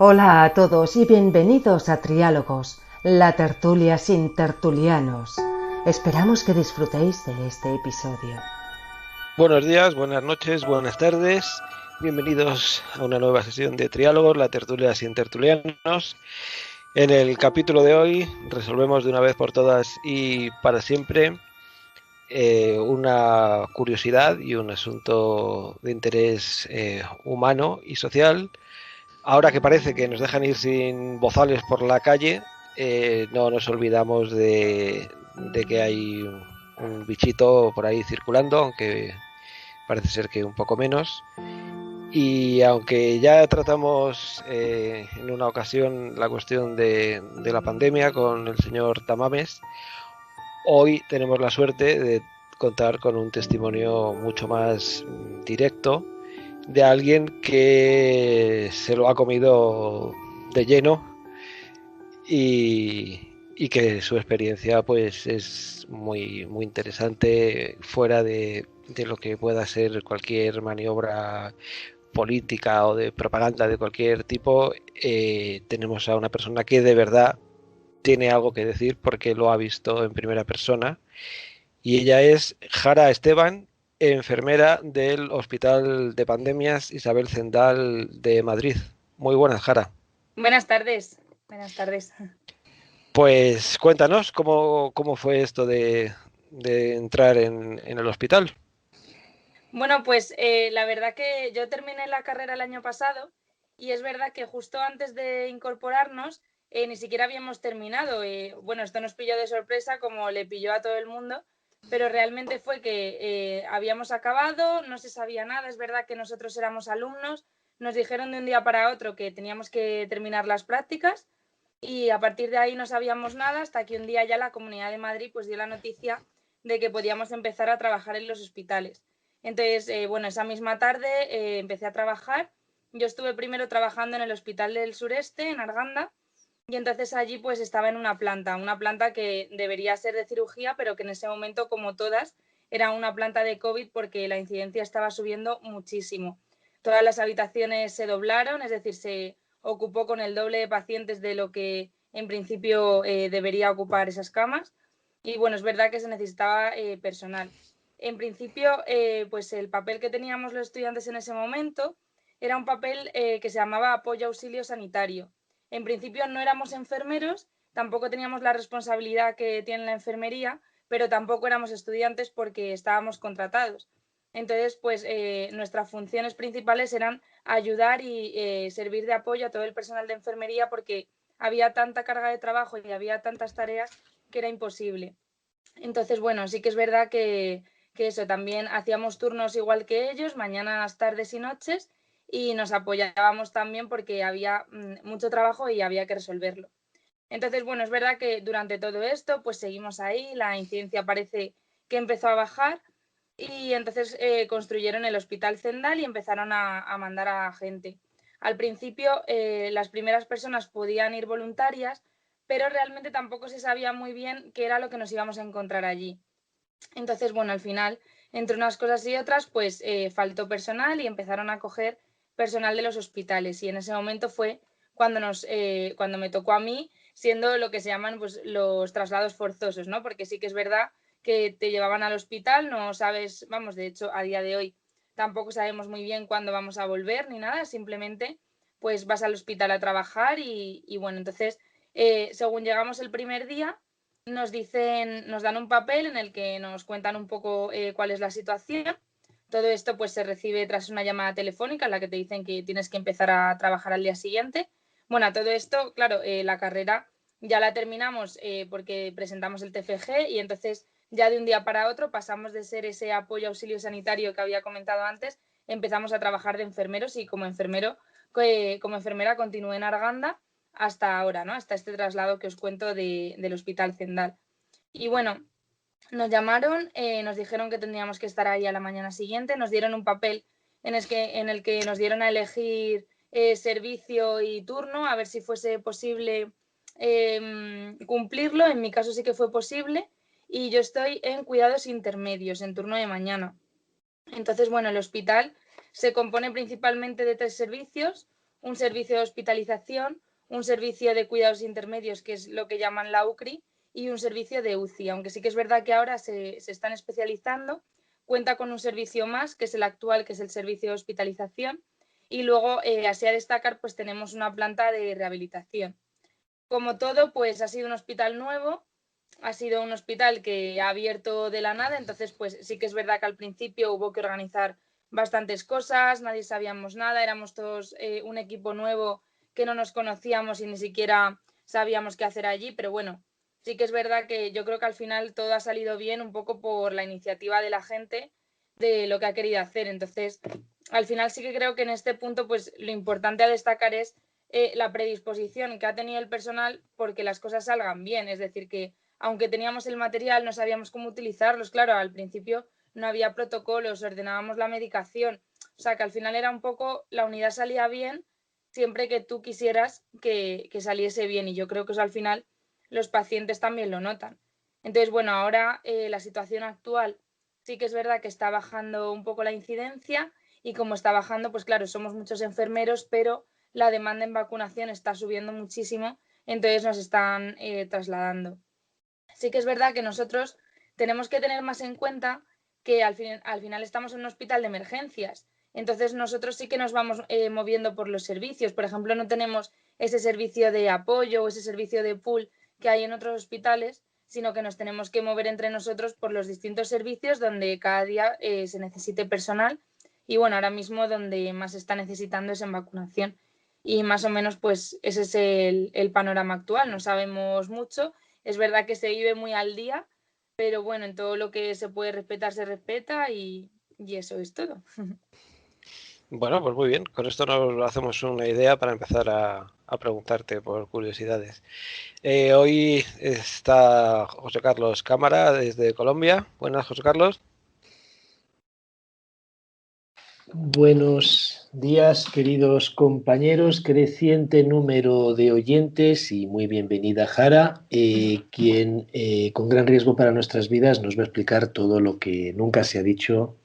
Hola a todos y bienvenidos a Triálogos, la tertulia sin tertulianos. Esperamos que disfrutéis de este episodio. Buenos días, buenas noches, buenas tardes. Bienvenidos a una nueva sesión de Triálogos, la tertulia sin tertulianos. En el capítulo de hoy resolvemos de una vez por todas y para siempre una curiosidad y un asunto de interés humano y social. Ahora que parece que nos dejan ir sin bozales por la calle, no nos olvidamos de que hay un bichito por ahí circulando, aunque parece ser que un poco menos. Y aunque ya tratamos en una ocasión la cuestión de la pandemia con el señor Tamames, hoy tenemos la suerte de contar con un testimonio mucho más directo de alguien que se lo ha comido de lleno y que su experiencia pues es muy interesante fuera de lo que pueda ser cualquier maniobra política o de propaganda de cualquier tipo. Tenemos a una persona que de verdad tiene algo que decir porque lo ha visto en primera persona y ella es Jara Esteban, enfermera del Hospital de Pandemias Isabel Zendal de Madrid. Muy buenas, Jara. Buenas tardes. Buenas tardes. Pues cuéntanos cómo fue esto de entrar en el hospital. Bueno, pues la verdad que yo terminé la carrera el año pasado y es verdad que justo antes de incorporarnos ni siquiera habíamos terminado. Bueno, esto nos pilló de sorpresa como le pilló a todo el mundo, pero realmente fue que habíamos acabado, no se sabía nada. Es verdad que nosotros éramos alumnos, nos dijeron de un día para otro que teníamos que terminar las prácticas y a partir de ahí no sabíamos nada hasta que un día ya la Comunidad de Madrid pues dio la noticia de que podíamos empezar a trabajar en los hospitales. Entonces, bueno, esa misma tarde empecé a trabajar. Yo estuve primero trabajando en el Hospital del Sureste, en Arganda, y entonces allí pues estaba en una planta que debería ser de cirugía, pero que en ese momento, como todas, era una planta de COVID porque la incidencia estaba subiendo muchísimo. Todas las habitaciones se doblaron, es decir, se ocupó con el doble de pacientes de lo que en principio debería ocupar esas camas. Y bueno, es verdad que se necesitaba personal. En principio, pues el papel que teníamos los estudiantes en ese momento era un papel que se llamaba apoyo auxilio sanitario. En principio no éramos enfermeros, tampoco teníamos la responsabilidad que tiene la enfermería, pero tampoco éramos estudiantes porque estábamos contratados. Entonces, pues nuestras funciones principales eran ayudar y servir de apoyo a todo el personal de enfermería porque había tanta carga de trabajo y había tantas tareas que era imposible. Entonces, bueno, sí que es verdad que eso, también hacíamos turnos igual que ellos, mañanas, tardes y noches, y nos apoyábamos también porque había mucho trabajo y había que resolverlo. Entonces, bueno, es verdad que durante todo esto, pues seguimos ahí, la incidencia parece que empezó a bajar y entonces construyeron el Hospital Zendal y empezaron a mandar a gente. Al principio, las primeras personas podían ir voluntarias, pero realmente tampoco se sabía muy bien qué era lo que nos íbamos a encontrar allí. Entonces, bueno, al final, entre unas cosas y otras, pues faltó personal y empezaron a coger personal de los hospitales. Y en ese momento fue cuando me tocó a mí, siendo lo que se llaman pues, los traslados forzosos, ¿no? Porque sí que es verdad que te llevaban al hospital, no sabes, vamos, de hecho, a día de hoy tampoco sabemos muy bien cuándo vamos a volver ni nada, simplemente pues vas al hospital a trabajar y bueno, entonces, según llegamos el primer día, nos dan un papel en el que nos cuentan un poco cuál es la situación. Todo esto pues se recibe tras una llamada telefónica en la que te dicen que tienes que empezar a trabajar al día siguiente. Bueno, a todo esto, claro, la carrera ya la terminamos porque presentamos el TFG y entonces ya de un día para otro pasamos de ser ese apoyo auxilio sanitario que había comentado antes, empezamos a trabajar de enfermeros y como enfermera continué en Arganda hasta ahora, ¿no? Hasta este traslado que os cuento del Hospital Zendal. Y bueno, nos llamaron, nos dijeron que tendríamos que estar ahí a la mañana siguiente, nos dieron un papel en el que nos dieron a elegir servicio y turno, a ver si fuese posible cumplirlo. En mi caso sí que fue posible y yo estoy en cuidados intermedios, en turno de mañana. Entonces, bueno, el hospital se compone principalmente de 3 servicios. un servicio de hospitalización, un servicio de cuidados intermedios, que es lo que llaman la UCRI, y un servicio de UCI, aunque sí que es verdad que ahora se están especializando. Cuenta con un servicio más, que es el actual, que es el servicio de hospitalización, y luego, así a destacar, pues tenemos una planta de rehabilitación. Como todo, pues ha sido un hospital nuevo, ha sido un hospital que ha abierto de la nada, entonces pues sí que es verdad que al principio hubo que organizar bastantes cosas, nadie sabíamos nada, éramos todos un equipo nuevo que no nos conocíamos y ni siquiera sabíamos qué hacer allí, pero bueno, sí que es verdad que yo creo que al final todo ha salido bien un poco por la iniciativa de la gente de lo que ha querido hacer. Entonces, al final sí que creo que en este punto pues lo importante a destacar es la predisposición que ha tenido el personal porque las cosas salgan bien, es decir, que aunque teníamos el material, no sabíamos cómo utilizarlos. Claro, al principio no había protocolos, ordenábamos la medicación. O sea, que al final era un poco, la unidad salía bien siempre que tú quisieras que saliese bien. Y yo creo que eso al final los pacientes también lo notan. Entonces, bueno, ahora la situación actual sí que es verdad que está bajando un poco la incidencia y como está bajando, pues claro, somos muchos enfermeros, pero la demanda en vacunación está subiendo muchísimo, entonces nos están trasladando. Sí que es verdad que nosotros tenemos que tener más en cuenta que al final estamos en un hospital de emergencias. Entonces nosotros sí que nos vamos moviendo por los servicios. Por ejemplo, no tenemos ese servicio de apoyo o ese servicio de pool que hay en otros hospitales, sino que nos tenemos que mover entre nosotros por los distintos servicios donde cada día se necesite personal. Y bueno, ahora mismo donde más se está necesitando es en vacunación. Y más o menos pues ese es el panorama actual. No sabemos mucho. Es verdad que se vive muy al día, pero bueno, en todo lo que se puede respetar se respeta y eso es todo. Bueno, pues muy bien. Con esto nos hacemos una idea para empezar a preguntarte por curiosidades. Hoy está José Carlos Cámara desde Colombia. Buenas, José Carlos. Buenos días, queridos compañeros, creciente número de oyentes y muy bienvenida Jara, quien con gran riesgo para nuestras vidas nos va a explicar todo lo que nunca se ha dicho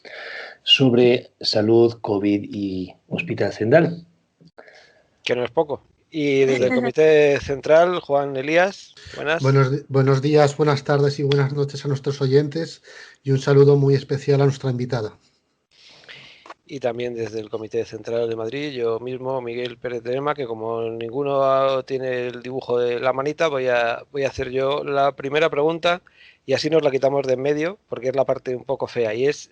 sobre salud, COVID y Hospital Zendal. Que no es poco. Y desde el Comité Central, Juan Elías, buenas. Buenos días, buenas tardes y buenas noches a nuestros oyentes y un saludo muy especial a nuestra invitada. Y también desde el Comité Central de Madrid, yo mismo, Miguel Pérez de Lema, que como ninguno tiene el dibujo de la manita, voy a hacer yo la primera pregunta y así nos la quitamos de en medio, porque es la parte un poco fea. Y es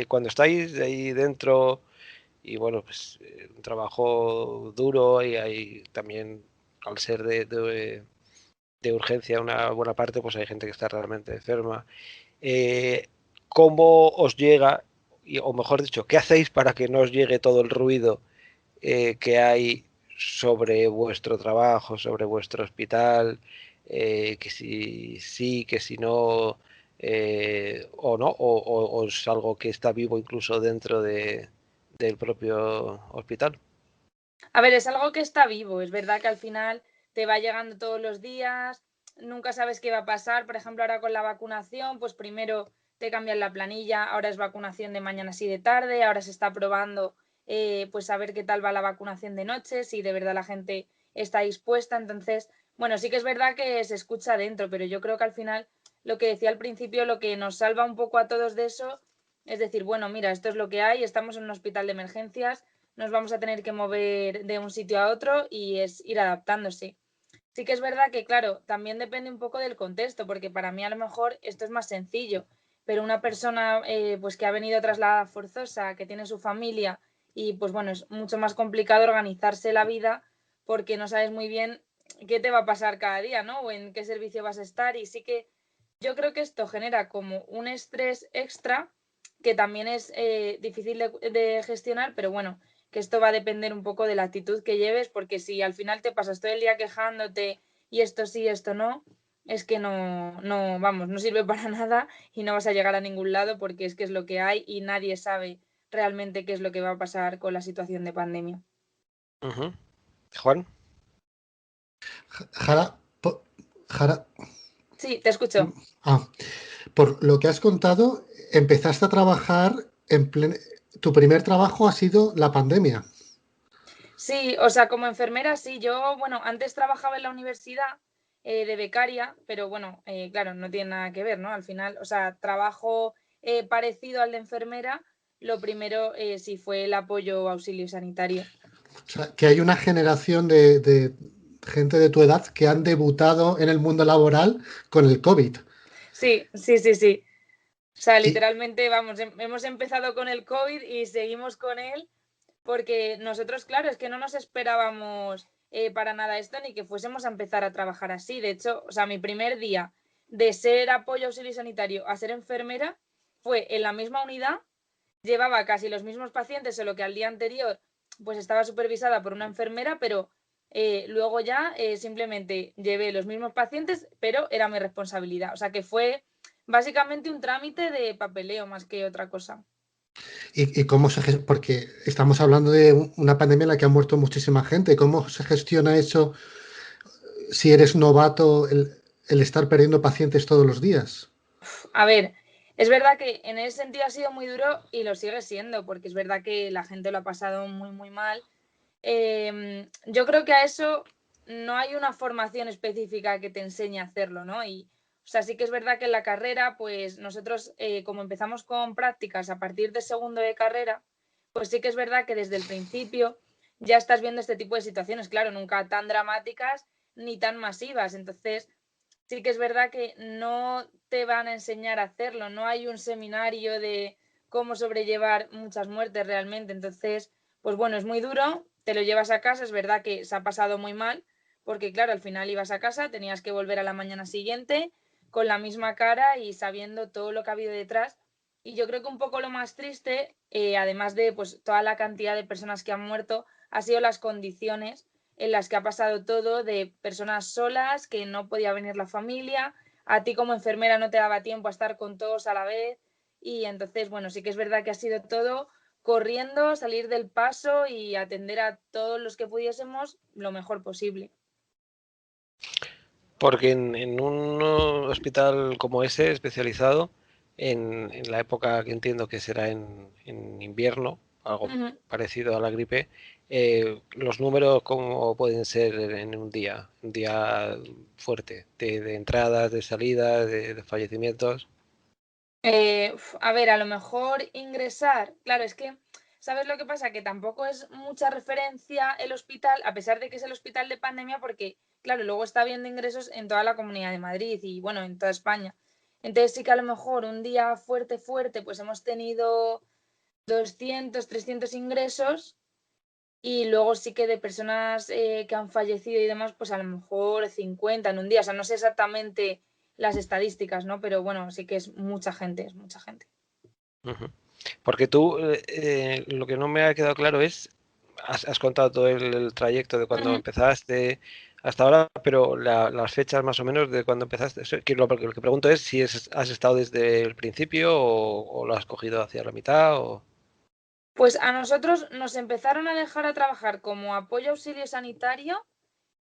cuando estáis ahí dentro y bueno, pues un trabajo duro y hay también, al ser de urgencia una buena parte, pues hay gente que está realmente enferma. ¿Cómo os llega, o mejor dicho, qué hacéis para que no os llegue todo el ruido que hay sobre vuestro trabajo, sobre vuestro hospital, que si sí, que si no, o no, o es algo que está vivo incluso dentro del propio hospital? A ver, es algo que está vivo, es verdad que al final te va llegando todos los días, nunca sabes qué va a pasar, por ejemplo, ahora con la vacunación, pues primero te cambian la planilla, ahora es vacunación de mañana y de tarde, ahora se está probando pues a ver qué tal va la vacunación de noche, si de verdad la gente está dispuesta, entonces, bueno, sí que es verdad que se escucha dentro, pero yo creo que al final, lo que decía al principio, lo que nos salva un poco a todos de eso, es decir, bueno, mira, esto es lo que hay, estamos en un hospital de emergencias, nos vamos a tener que mover de un sitio a otro y es ir adaptándose. Sí que es verdad que, claro, también depende un poco del contexto, porque para mí a lo mejor esto es más sencillo, pero una persona pues que ha venido trasladada forzosa, que tiene su familia y pues bueno, es mucho más complicado organizarse la vida porque no sabes muy bien qué te va a pasar cada día, ¿no? O en qué servicio vas a estar y sí que yo creo que esto genera como un estrés extra que también es difícil de gestionar, pero bueno, que esto va a depender un poco de la actitud que lleves, porque si al final te pasas todo el día quejándote y esto sí, esto no, es que vamos, no sirve para nada y no vas a llegar a ningún lado porque es que es lo que hay y nadie sabe realmente qué es lo que va a pasar con la situación de pandemia. Uh-huh. Juan. Jara, Sí, te escucho. Por lo que has contado, empezaste a trabajar tu primer trabajo ha sido la pandemia. Sí, o sea, como enfermera sí. Yo, bueno, antes trabajaba en la universidad de becaria, pero bueno, claro, no tiene nada que ver, ¿no? Al final, o sea, trabajo parecido al de enfermera, lo primero sí fue el apoyo auxilio sanitario. O sea, que hay una generación de gente de tu edad que han debutado en el mundo laboral con el COVID. Sí, sí, sí, sí. O sea, Y, literalmente, vamos, hemos empezado con el COVID y seguimos con él porque nosotros, claro, es que no nos esperábamos para nada esto ni que fuésemos a empezar a trabajar así. De hecho, o sea, mi primer día de ser apoyo auxilio sanitario a ser enfermera fue en la misma unidad, llevaba casi los mismos pacientes, solo que al día anterior pues estaba supervisada por una enfermera, pero luego ya simplemente llevé los mismos pacientes, pero era mi responsabilidad. O sea que fue básicamente un trámite de papeleo más que otra cosa. y cómo porque estamos hablando de una pandemia en la que ha muerto muchísima gente. ¿Cómo se gestiona eso si eres novato, el estar perdiendo pacientes todos los días? A ver, es verdad que en ese sentido ha sido muy duro y lo sigue siendo, porque es verdad que la gente lo ha pasado muy, muy mal. Yo creo que a eso no hay una formación específica que te enseñe a hacerlo, ¿no? Y, o sea, sí que es verdad que en la carrera, pues nosotros, como empezamos con prácticas a partir de segundo de carrera, pues sí que es verdad que desde el principio ya estás viendo este tipo de situaciones, claro, nunca tan dramáticas ni tan masivas. Entonces, sí que es verdad que no te van a enseñar a hacerlo, no hay un seminario de cómo sobrellevar muchas muertes realmente. Entonces, pues bueno, es muy duro, te lo llevas a casa, es verdad que se ha pasado muy mal, porque claro, al final ibas a casa, tenías que volver a la mañana siguiente con la misma cara y sabiendo todo lo que ha habido detrás. Y yo creo que un poco lo más triste, además de pues toda la cantidad de personas que han muerto, ha sido las condiciones en las que ha pasado todo, de personas solas, que no podía venir la familia, a ti como enfermera no te daba tiempo a estar con todos a la vez y entonces, bueno, sí que es verdad que ha sido todo corriendo, salir del paso y atender a todos los que pudiésemos lo mejor posible. Porque en un hospital como ese, especializado, en la época que entiendo que será en invierno, algo Ujú. parecido a la gripe, los números cómo pueden ser en un día fuerte, de entradas, de salidas, de fallecimientos. A ver, a lo mejor ingresar, claro, es que, ¿sabes lo que pasa? Que tampoco es mucha referencia el hospital, a pesar de que es el hospital de pandemia, porque, claro, luego está habiendo ingresos en toda la Comunidad de Madrid y, bueno, en toda España. Entonces sí que a lo mejor un día fuerte, fuerte, pues hemos tenido 200, 300 ingresos y luego sí que de personas que han fallecido y demás, pues a lo mejor 50 en un día. O sea, no sé exactamente las estadísticas, ¿no? Pero bueno, sí que es mucha gente, es mucha gente. Ujú. Porque tú, lo que no me ha quedado claro es, has contado todo el trayecto de cuando Ujú. empezaste hasta ahora, pero las fechas más o menos de cuando empezaste, lo que pregunto es si has estado desde el principio o lo has cogido hacia la mitad o... Pues a nosotros nos empezaron a dejar a trabajar como apoyo auxilio sanitario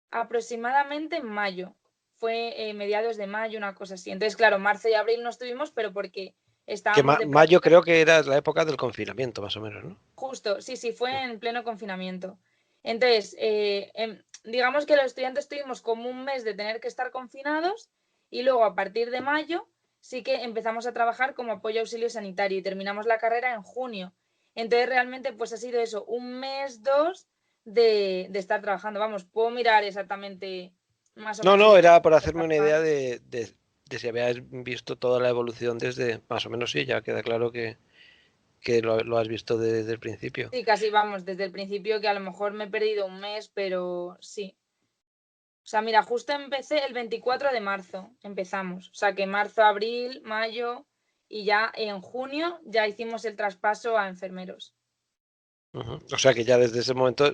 aproximadamente en mayo. Fue mediados de mayo, una cosa así. Entonces, claro, marzo y abril no estuvimos, pero porque Que estábamos de mayo prácticas. creo que era la época del confinamiento, más o menos, ¿no? Justo, sí, sí, fue en pleno confinamiento. Entonces, digamos que los estudiantes tuvimos como un mes de tener que estar confinados y luego a partir de mayo sí que empezamos a trabajar como apoyo auxilio sanitario y terminamos la carrera en junio. Entonces, realmente, pues ha sido eso, un mes, dos de estar trabajando. Vamos, puedo mirar exactamente más o No, menos no, el era por tiempo que hacerme una idea trabajamos. de si habías visto toda la evolución desde, más o menos sí, ya queda claro que lo has visto desde el principio. Sí, casi vamos, desde el principio que a lo mejor me he perdido un mes, pero sí. O sea, mira, justo empecé el 24 de marzo, empezamos. O sea, que marzo, abril, mayo y ya en junio ya hicimos el traspaso a enfermeros. Ujú. O sea que ya desde ese momento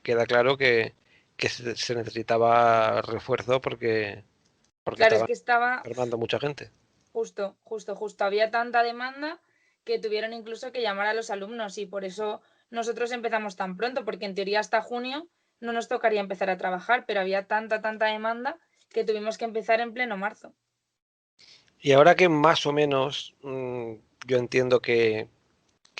queda claro que se necesitaba refuerzo porque Claro, es estaban que estaba enfermando mucha gente. justo, justo, justo. Había tanta demanda que tuvieron incluso que llamar a los alumnos y por eso nosotros empezamos tan pronto, porque en teoría hasta junio no nos tocaría empezar a trabajar, pero había tanta, tanta demanda que tuvimos que empezar en pleno marzo. Y ahora que más o menos yo entiendo que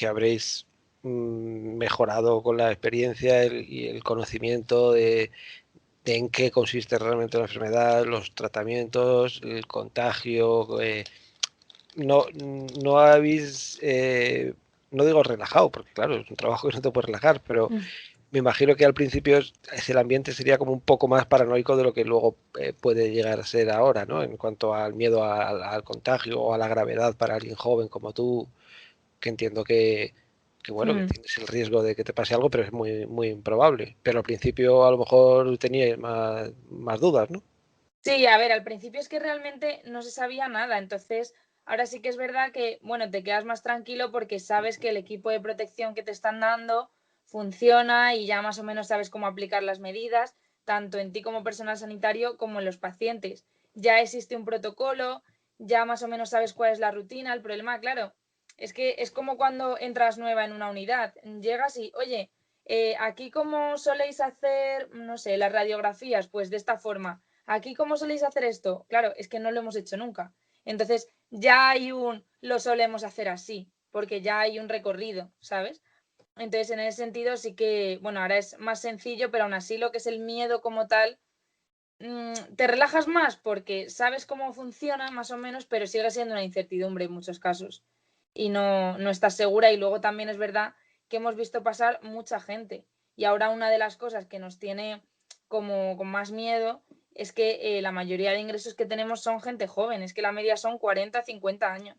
habréis mejorado con la experiencia y el conocimiento de en qué consiste realmente la enfermedad, los tratamientos, el contagio. No habéis, no digo relajado, porque claro, es un trabajo que no te puedes relajar, pero me imagino que al principio el ambiente sería como un poco más paranoico de lo que luego puede llegar a ser ahora, ¿no? En cuanto al miedo al contagio o a la gravedad para alguien joven como tú, que entiendo que bueno, que tienes el riesgo de que te pase algo, pero es muy, muy improbable. Pero al principio a lo mejor teníais más dudas, ¿no? Sí, a ver, al principio es que realmente no se sabía nada, entonces ahora sí que es verdad que, bueno, te quedas más tranquilo porque sabes que el equipo de protección que te están dando funciona y ya más o menos sabes cómo aplicar las medidas, tanto en ti como personal sanitario como en los pacientes. Ya existe un protocolo, ya más o menos sabes cuál es la rutina. El problema, claro, es que es como cuando entras nueva en una unidad, llegas y, oye, aquí cómo soléis hacer, no sé, las radiografías, pues de esta forma. Aquí, ¿cómo soléis hacer esto? Claro, es que no lo hemos hecho nunca. Entonces, ya hay lo solemos hacer así, porque ya hay un recorrido, ¿sabes? Entonces, en ese sentido, sí que, bueno, ahora es más sencillo, pero aún así lo que es el miedo como tal, te relajas más porque sabes cómo funciona más o menos, pero sigue siendo una incertidumbre en muchos casos. Y no estás segura. Y luego también es verdad que hemos visto pasar mucha gente. Y ahora una de las cosas que nos tiene como con más miedo es que la mayoría de ingresos que tenemos son gente joven. Es que la media son 40, 50 años.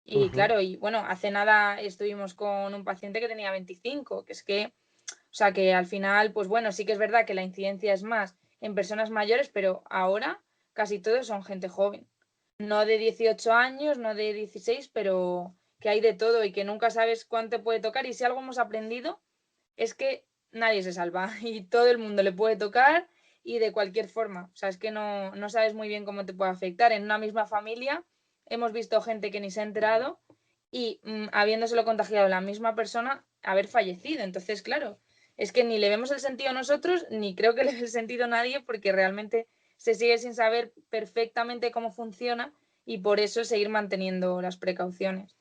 Y claro, y bueno, hace nada estuvimos con un paciente que tenía 25, que es que, o sea, que al final, pues bueno, sí que es verdad que la incidencia es más en personas mayores, pero ahora casi todos son gente joven. No de 18 años, no de 16, pero que hay de todo y que nunca sabes cuánto te puede tocar. Y si algo hemos aprendido es que nadie se salva y todo el mundo le puede tocar y de cualquier forma. O sea, es que no sabes muy bien cómo te puede afectar. En una misma familia hemos visto gente que ni se ha enterado y habiéndoselo contagiado la misma persona, haber fallecido. Entonces, claro, es que ni le vemos el sentido nosotros, ni creo que le dé el sentido a nadie, porque realmente se sigue sin saber perfectamente cómo funciona y por eso seguir manteniendo las precauciones.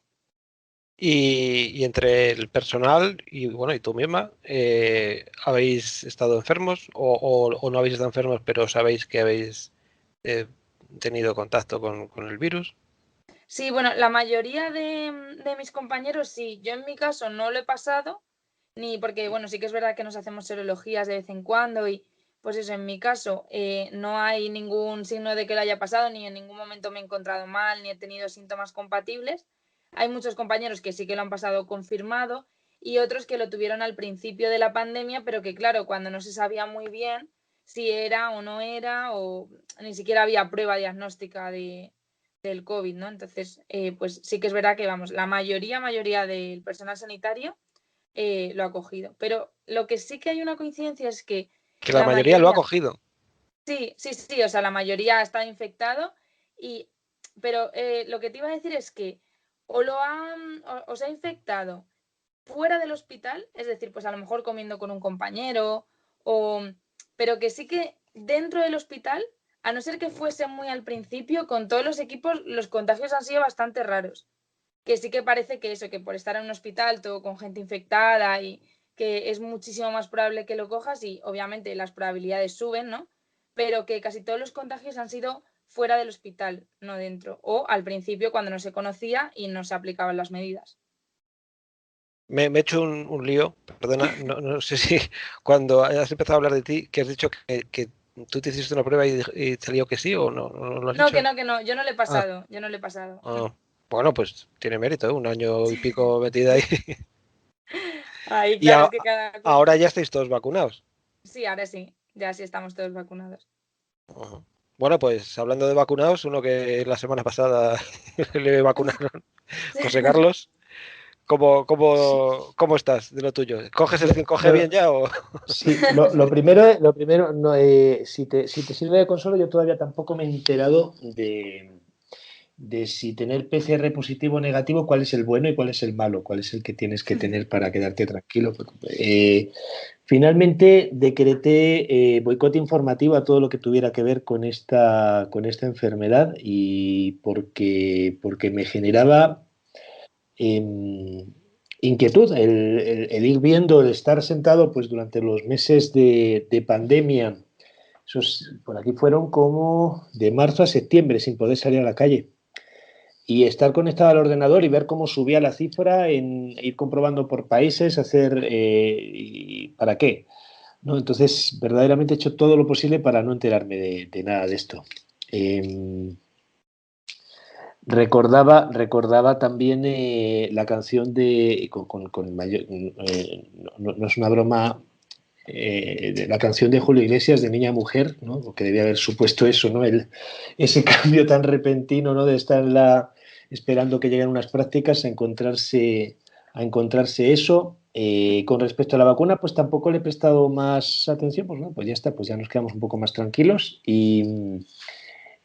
Y entre el personal y bueno, y tú misma, ¿habéis estado enfermos o no habéis estado enfermos, pero sabéis que habéis eh, tenido contacto con el virus? Sí, bueno, la mayoría de mis compañeros sí. Yo en mi caso no lo he pasado, ni porque, bueno, sí que es verdad que nos hacemos serologías de vez en cuando y pues eso, en mi caso no hay ningún signo de que lo haya pasado, ni en ningún momento me he encontrado mal, ni he tenido síntomas compatibles. Hay muchos compañeros que sí que lo han pasado confirmado y otros que lo tuvieron al principio de la pandemia, pero que claro, cuando no se sabía muy bien si era o no era, o ni siquiera había prueba diagnóstica del COVID, ¿no? Entonces, pues sí que es verdad que, vamos, la mayoría del personal sanitario lo ha cogido. Pero lo que sí que hay una coincidencia es que Que la la mayoría lo ha mayoría, cogido. sí, o sea, la mayoría está infectado, pero lo que te iba a decir es que os ha infectado fuera del hospital, es decir, pues a lo mejor comiendo con un compañero, o, pero que sí que dentro del hospital, a no ser que fuese muy al principio, con todos los equipos los contagios han sido bastante raros. Que sí que parece que eso, que por estar en un hospital todo con gente infectada y que es muchísimo más probable que lo cojas y obviamente las probabilidades suben, ¿no? Pero que casi todos los contagios han sido fuera del hospital, no dentro, o al principio cuando no se conocía y no se aplicaban las medidas. Me he hecho un lío, perdona, no sé si cuando has empezado a hablar de ti, que has dicho que tú te hiciste una prueba y salió que sí o no lo has No, dicho. que no, yo no le he Ah, pasado, yo no le he pasado. ah, bueno, pues tiene mérito, ¿eh? Un año y pico metida ahí. Ay, Y claro, es que cada ahora cosa. ya estáis todos vacunados. Sí, ahora sí, ya sí estamos todos vacunados. Ajá. Bueno, pues hablando de vacunados, uno que la semana pasada le vacunaron, José Carlos, Sí, cómo estás de lo tuyo? ¿Coges el lo- 5G bien bueno, ya o...? sí, lo primero no, si te sirve de consuelo, yo todavía tampoco me he enterado de si tener PCR positivo o negativo, cuál es el bueno y cuál es el malo, cuál es el que tienes que tener para quedarte tranquilo. Finalmente decreté boicot informativo a todo lo que tuviera que ver con esta enfermedad y porque me generaba inquietud, el ir viendo, el estar sentado pues durante los meses de pandemia. Esos, por aquí fueron como de marzo a septiembre sin poder salir a la calle. Y estar conectado al ordenador y ver cómo subía la cifra, en ir comprobando por países, hacer para qué. ¿No? Entonces, verdaderamente he hecho todo lo posible para no enterarme de nada de esto. Recordaba también la canción de, con mayor, no es una broma, de la canción de Julio Iglesias de Niña Mujer, ¿no? Porque debía haber supuesto eso, ¿no? Ese cambio tan repentino, ¿no? De estar esperando que lleguen unas prácticas a encontrarse eso. Con respecto a la vacuna, pues tampoco le he prestado más atención, pues no, pues ya está, pues ya nos quedamos un poco más tranquilos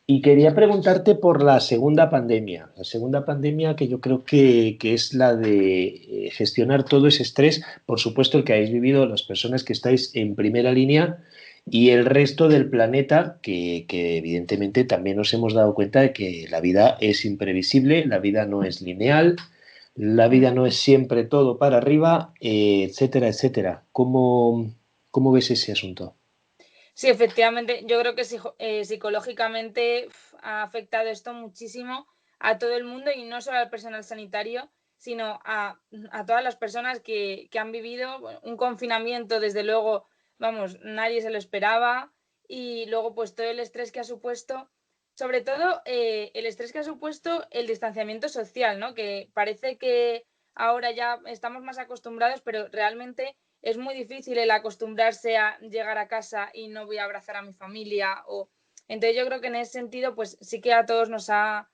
y quería preguntarte por la segunda pandemia que yo creo que es la de gestionar todo ese estrés, por supuesto el que habéis vivido las personas que estáis en primera línea y el resto del planeta, que evidentemente también nos hemos dado cuenta de que la vida es imprevisible, la vida no es lineal, la vida no es siempre todo para arriba, etcétera, etcétera. ¿Cómo ves ese asunto? Sí, efectivamente, yo creo que psicológicamente ha afectado esto muchísimo a todo el mundo y no solo al personal sanitario, sino a todas las personas que han vivido bueno, un confinamiento, desde luego, vamos, nadie se lo esperaba y luego pues todo el estrés que ha supuesto, sobre todo el estrés que ha supuesto el distanciamiento social, ¿no? Que parece que ahora ya estamos más acostumbrados, pero realmente es muy difícil el acostumbrarse a llegar a casa y no voy a abrazar a mi familia. Entonces yo creo que en ese sentido, pues sí que a todos nos ha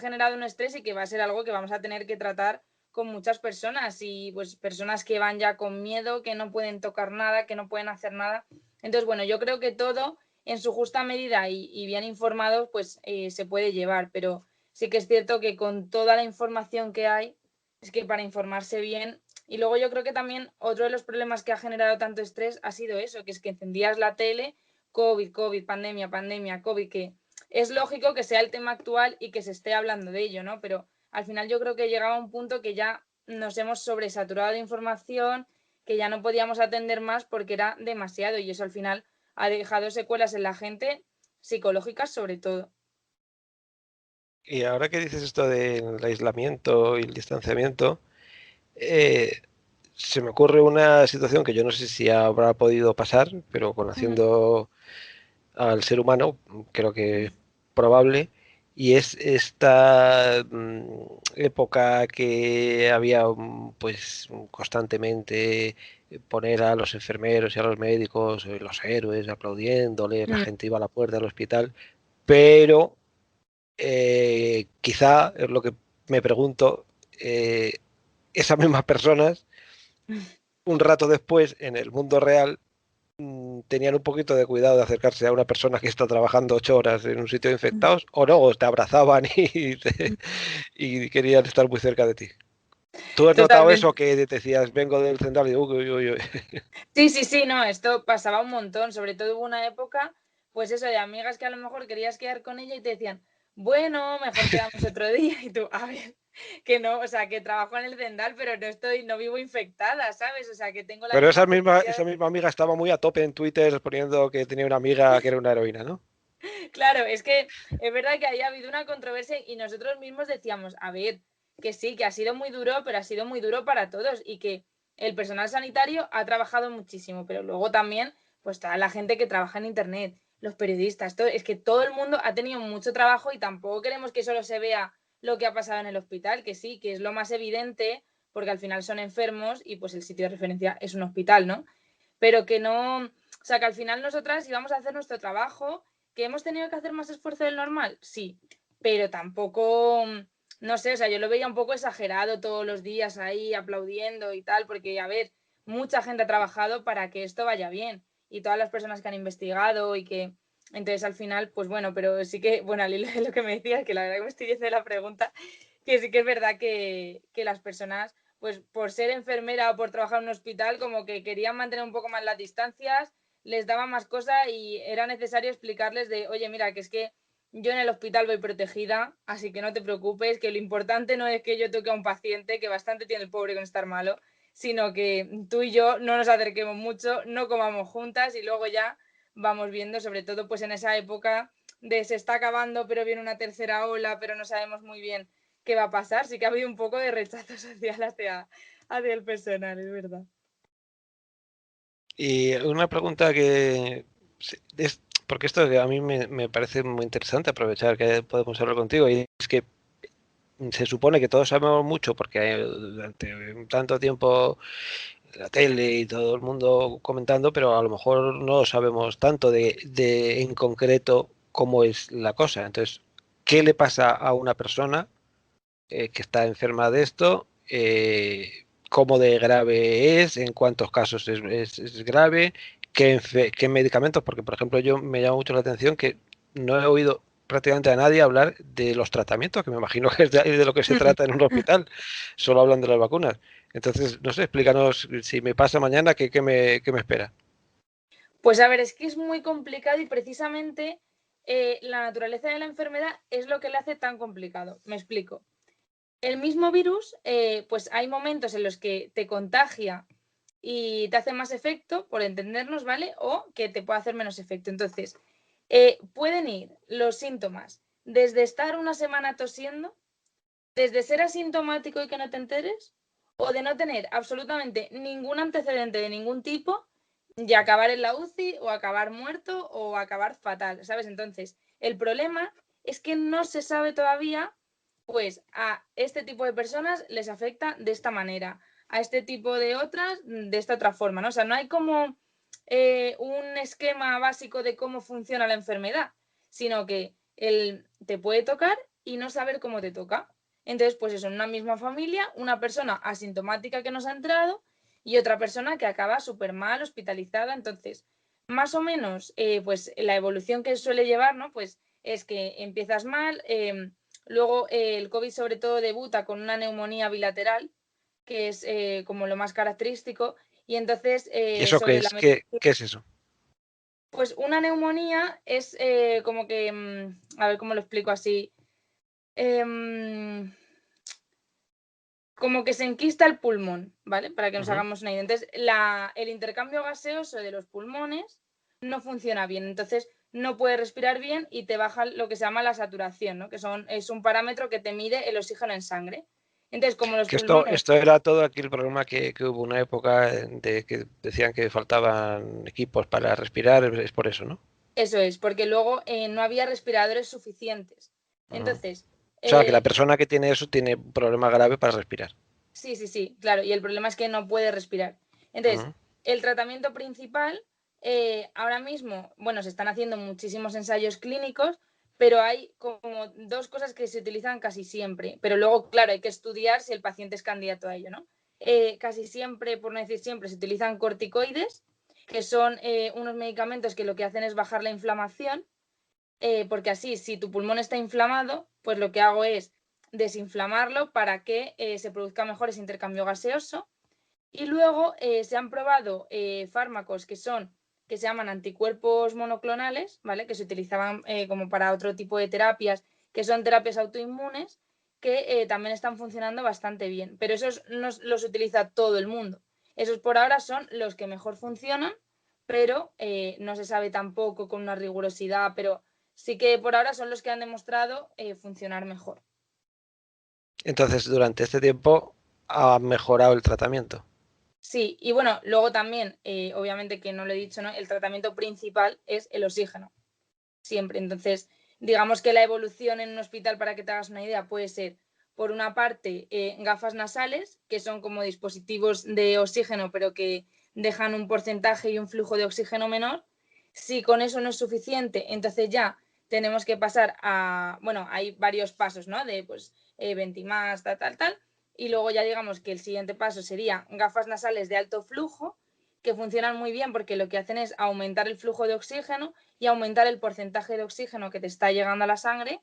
generado un estrés y que va a ser algo que vamos a tener que tratar con muchas personas y pues personas que van ya con miedo, que no pueden tocar nada, que no pueden hacer nada. Entonces, bueno, yo creo que todo en su justa medida y bien informados, pues se puede llevar, pero sí que es cierto que con toda la información que hay, es que para informarse bien y luego yo creo que también otro de los problemas que ha generado tanto estrés ha sido eso, que es que encendías la tele, COVID, COVID, pandemia, pandemia, COVID, que es lógico que sea el tema actual y que se esté hablando de ello, ¿no? Pero al final yo creo que llegaba un punto que ya nos hemos sobresaturado de información, que ya no podíamos atender más porque era demasiado y eso al final ha dejado secuelas en la gente, psicológicas sobre todo. Y ahora que dices esto del aislamiento y el distanciamiento, eh, se me ocurre una situación que yo no sé si habrá podido pasar, pero conociendo al ser humano, creo que es probable, y es esta época que había pues constantemente poner a los enfermeros y a los médicos, los héroes aplaudiéndoles, la gente iba a la puerta del hospital, pero quizá es lo que me pregunto, esas mismas personas, un rato después, en el mundo real, tenían un poquito de cuidado de acercarse a una persona que está trabajando 8 horas en un sitio de infectados, o no, o te abrazaban y querían estar muy cerca de ti. ¿Tú has notado eso Totalmente. que te decías, vengo del central y digo, uy, uy, uy? Sí, sí, sí, no, esto pasaba un montón, sobre todo hubo una época, pues eso, de amigas que a lo mejor querías quedar con ella y te decían, bueno, mejor quedamos otro día, y tú, a ver, que no, o sea, que trabajo en el Zendal, pero no vivo infectada, ¿sabes? O sea, que tengo la Pero misma esa capacidad. misma amiga estaba muy a tope en Twitter poniendo que tenía una amiga que era una heroína, ¿no? Claro, es que es verdad que había habido una controversia y nosotros mismos decíamos, a ver, que sí, que ha sido muy duro, pero ha sido muy duro para todos y que el personal sanitario ha trabajado muchísimo, pero luego también, pues toda la gente que trabaja en Internet, los periodistas, todo, es que todo el mundo ha tenido mucho trabajo y tampoco queremos que solo se vea lo que ha pasado en el hospital, que sí, que es lo más evidente, porque al final son enfermos y pues el sitio de referencia es un hospital, ¿no? Pero que no, o sea, que al final nosotras íbamos a hacer nuestro trabajo. ¿Que hemos tenido que hacer más esfuerzo del normal? Sí, pero tampoco, no sé, o sea, yo lo veía un poco exagerado todos los días ahí aplaudiendo y tal, porque, a ver, mucha gente ha trabajado para que esto vaya bien y todas las personas que han investigado y que, entonces al final, pues bueno, pero sí que, bueno, al hilo de lo que me decías, que la verdad que me estoy diciendo la pregunta, que sí que es verdad que las personas, pues por ser enfermera o por trabajar en un hospital, como que querían mantener un poco más las distancias les daba más cosas y era necesario explicarles de, oye, mira, que es que yo en el hospital voy protegida, así que no te preocupes, que lo importante no es que yo toque a un paciente, que bastante tiene el pobre con estar malo, sino que tú y yo no nos acerquemos mucho, no comamos juntas y luego ya vamos viendo, sobre todo pues en esa época de se está acabando pero viene una tercera ola, pero no sabemos muy bien qué va a pasar. Sí que ha habido un poco de rechazo social hacia el personal, es verdad. Y una pregunta que es, porque esto a mí me parece muy interesante aprovechar que podemos hablar contigo, y es que se supone que todos sabemos mucho porque durante tanto tiempo la tele y todo el mundo comentando, pero a lo mejor no sabemos tanto de en concreto cómo es la cosa. Entonces, ¿qué le pasa a una persona que está enferma de esto? ¿Cómo de grave es? ¿En cuántos casos es grave? ¿Qué medicamentos? Porque, por ejemplo, yo me llama mucho la atención que no he oído prácticamente a nadie hablar de los tratamientos, que me imagino que es de lo que se trata en un hospital. Solo hablan de las vacunas. Entonces, no sé, explícanos si me pasa mañana, qué me espera. Pues a ver, es que es muy complicado y precisamente la naturaleza de la enfermedad es lo que le hace tan complicado. Me explico. El mismo virus, pues hay momentos en los que te contagia y te hace más efecto, por entendernos, ¿vale? O que te puede hacer menos efecto. Entonces, pueden ir los síntomas desde estar una semana tosiendo, desde ser asintomático y que no te enteres, o de no tener absolutamente ningún antecedente de ningún tipo y acabar en la UCI o acabar muerto o acabar fatal, ¿sabes? Entonces, el problema es que no se sabe todavía, pues a este tipo de personas les afecta de esta manera, a este tipo de otras de esta otra forma, ¿no? O sea, no hay como un esquema básico de cómo funciona la enfermedad, sino que te puede tocar y no saber cómo te toca. Entonces, pues eso, en una misma familia, una persona asintomática que nos ha entrado y otra persona que acaba súper mal, hospitalizada. Entonces, más o menos, pues la evolución que suele llevar, ¿no? Pues es que empiezas mal, luego el COVID sobre todo debuta con una neumonía bilateral, que es como lo más característico, y entonces ¿Y eso qué sobre la es? ¿Qué es eso? pues una neumonía es como que, a ver cómo lo explico así, como que se enquista el pulmón, ¿vale? Para que nos hagamos una idea. Entonces, el intercambio gaseoso de los pulmones no funciona bien, entonces no puedes respirar bien y te baja lo que se llama la saturación, ¿no? Que es un parámetro que te mide el oxígeno en sangre. Entonces, como los Que pulmones... esto era todo aquí el problema que hubo una época de que decían que faltaban equipos para respirar, es por eso, ¿no? Eso es, porque luego no había respiradores suficientes. Ujú. Entonces, O sea, que la eh, persona que tiene eso tiene un problema grave para respirar. sí, claro, y el problema es que no puede respirar. Entonces, Ujú. el tratamiento principal, ahora mismo, bueno, se están haciendo muchísimos ensayos clínicos, pero hay como dos cosas que se utilizan casi siempre, pero luego, claro, hay que estudiar si el paciente es candidato a ello, ¿no? Casi siempre, por no decir siempre, se utilizan corticoides, que son unos medicamentos que lo que hacen es bajar la inflamación, porque así, si tu pulmón está inflamado, pues lo que hago es desinflamarlo para que se produzca mejor ese intercambio gaseoso. Y luego se han probado fármacos que se llaman anticuerpos monoclonales, ¿vale? Que se utilizaban como para otro tipo de terapias, que son terapias autoinmunes, que también están funcionando bastante bien. Pero esos no los utiliza todo el mundo. Esos por ahora son los que mejor funcionan, pero no se sabe tampoco con una rigurosidad, pero sí que por ahora son los que han demostrado funcionar mejor. Entonces, durante este tiempo ha mejorado el tratamiento. Sí, y bueno, luego también, obviamente que no lo he dicho, ¿no? El tratamiento principal es el oxígeno, siempre. Entonces, digamos que la evolución en un hospital, para que te hagas una idea, puede ser, por una parte, gafas nasales, que son como dispositivos de oxígeno, pero que dejan un porcentaje y un flujo de oxígeno menor. Si con eso no es suficiente, entonces ya tenemos que pasar a, bueno, hay varios pasos, ¿no? De, pues, Ventimás, tal. Y luego ya digamos que el siguiente paso sería gafas nasales de alto flujo, que funcionan muy bien porque lo que hacen es aumentar el flujo de oxígeno y aumentar el porcentaje de oxígeno que te está llegando a la sangre.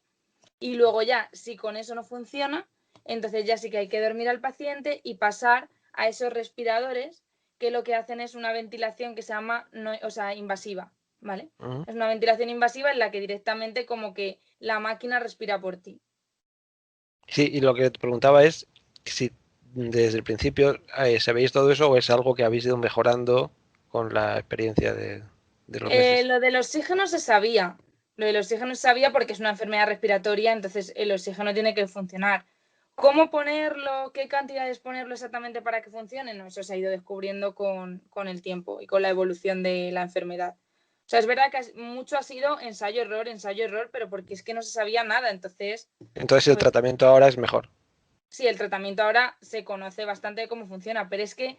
Y luego ya, si con eso no funciona, entonces ya sí que hay que dormir al paciente y pasar a esos respiradores que lo que hacen es una ventilación que se llama invasiva, ¿vale? Ujú. Es una ventilación invasiva en la que directamente como que la máquina respira por ti. Sí, y lo que te preguntaba es si desde el principio sabéis todo eso o es algo que habéis ido mejorando con la experiencia de los meses. Lo del oxígeno se sabía. Lo del oxígeno se sabía porque es una enfermedad respiratoria, entonces el oxígeno tiene que funcionar. ¿Cómo ponerlo? ¿Qué cantidades ponerlo exactamente para que funcione? No, eso se ha ido descubriendo con el tiempo y con la evolución de la enfermedad. O sea, es verdad que mucho ha sido ensayo, error, pero porque es que no se sabía nada. Entonces, Entonces el pues tratamiento ahora es mejor. sí, el tratamiento ahora se conoce bastante de cómo funciona, pero es que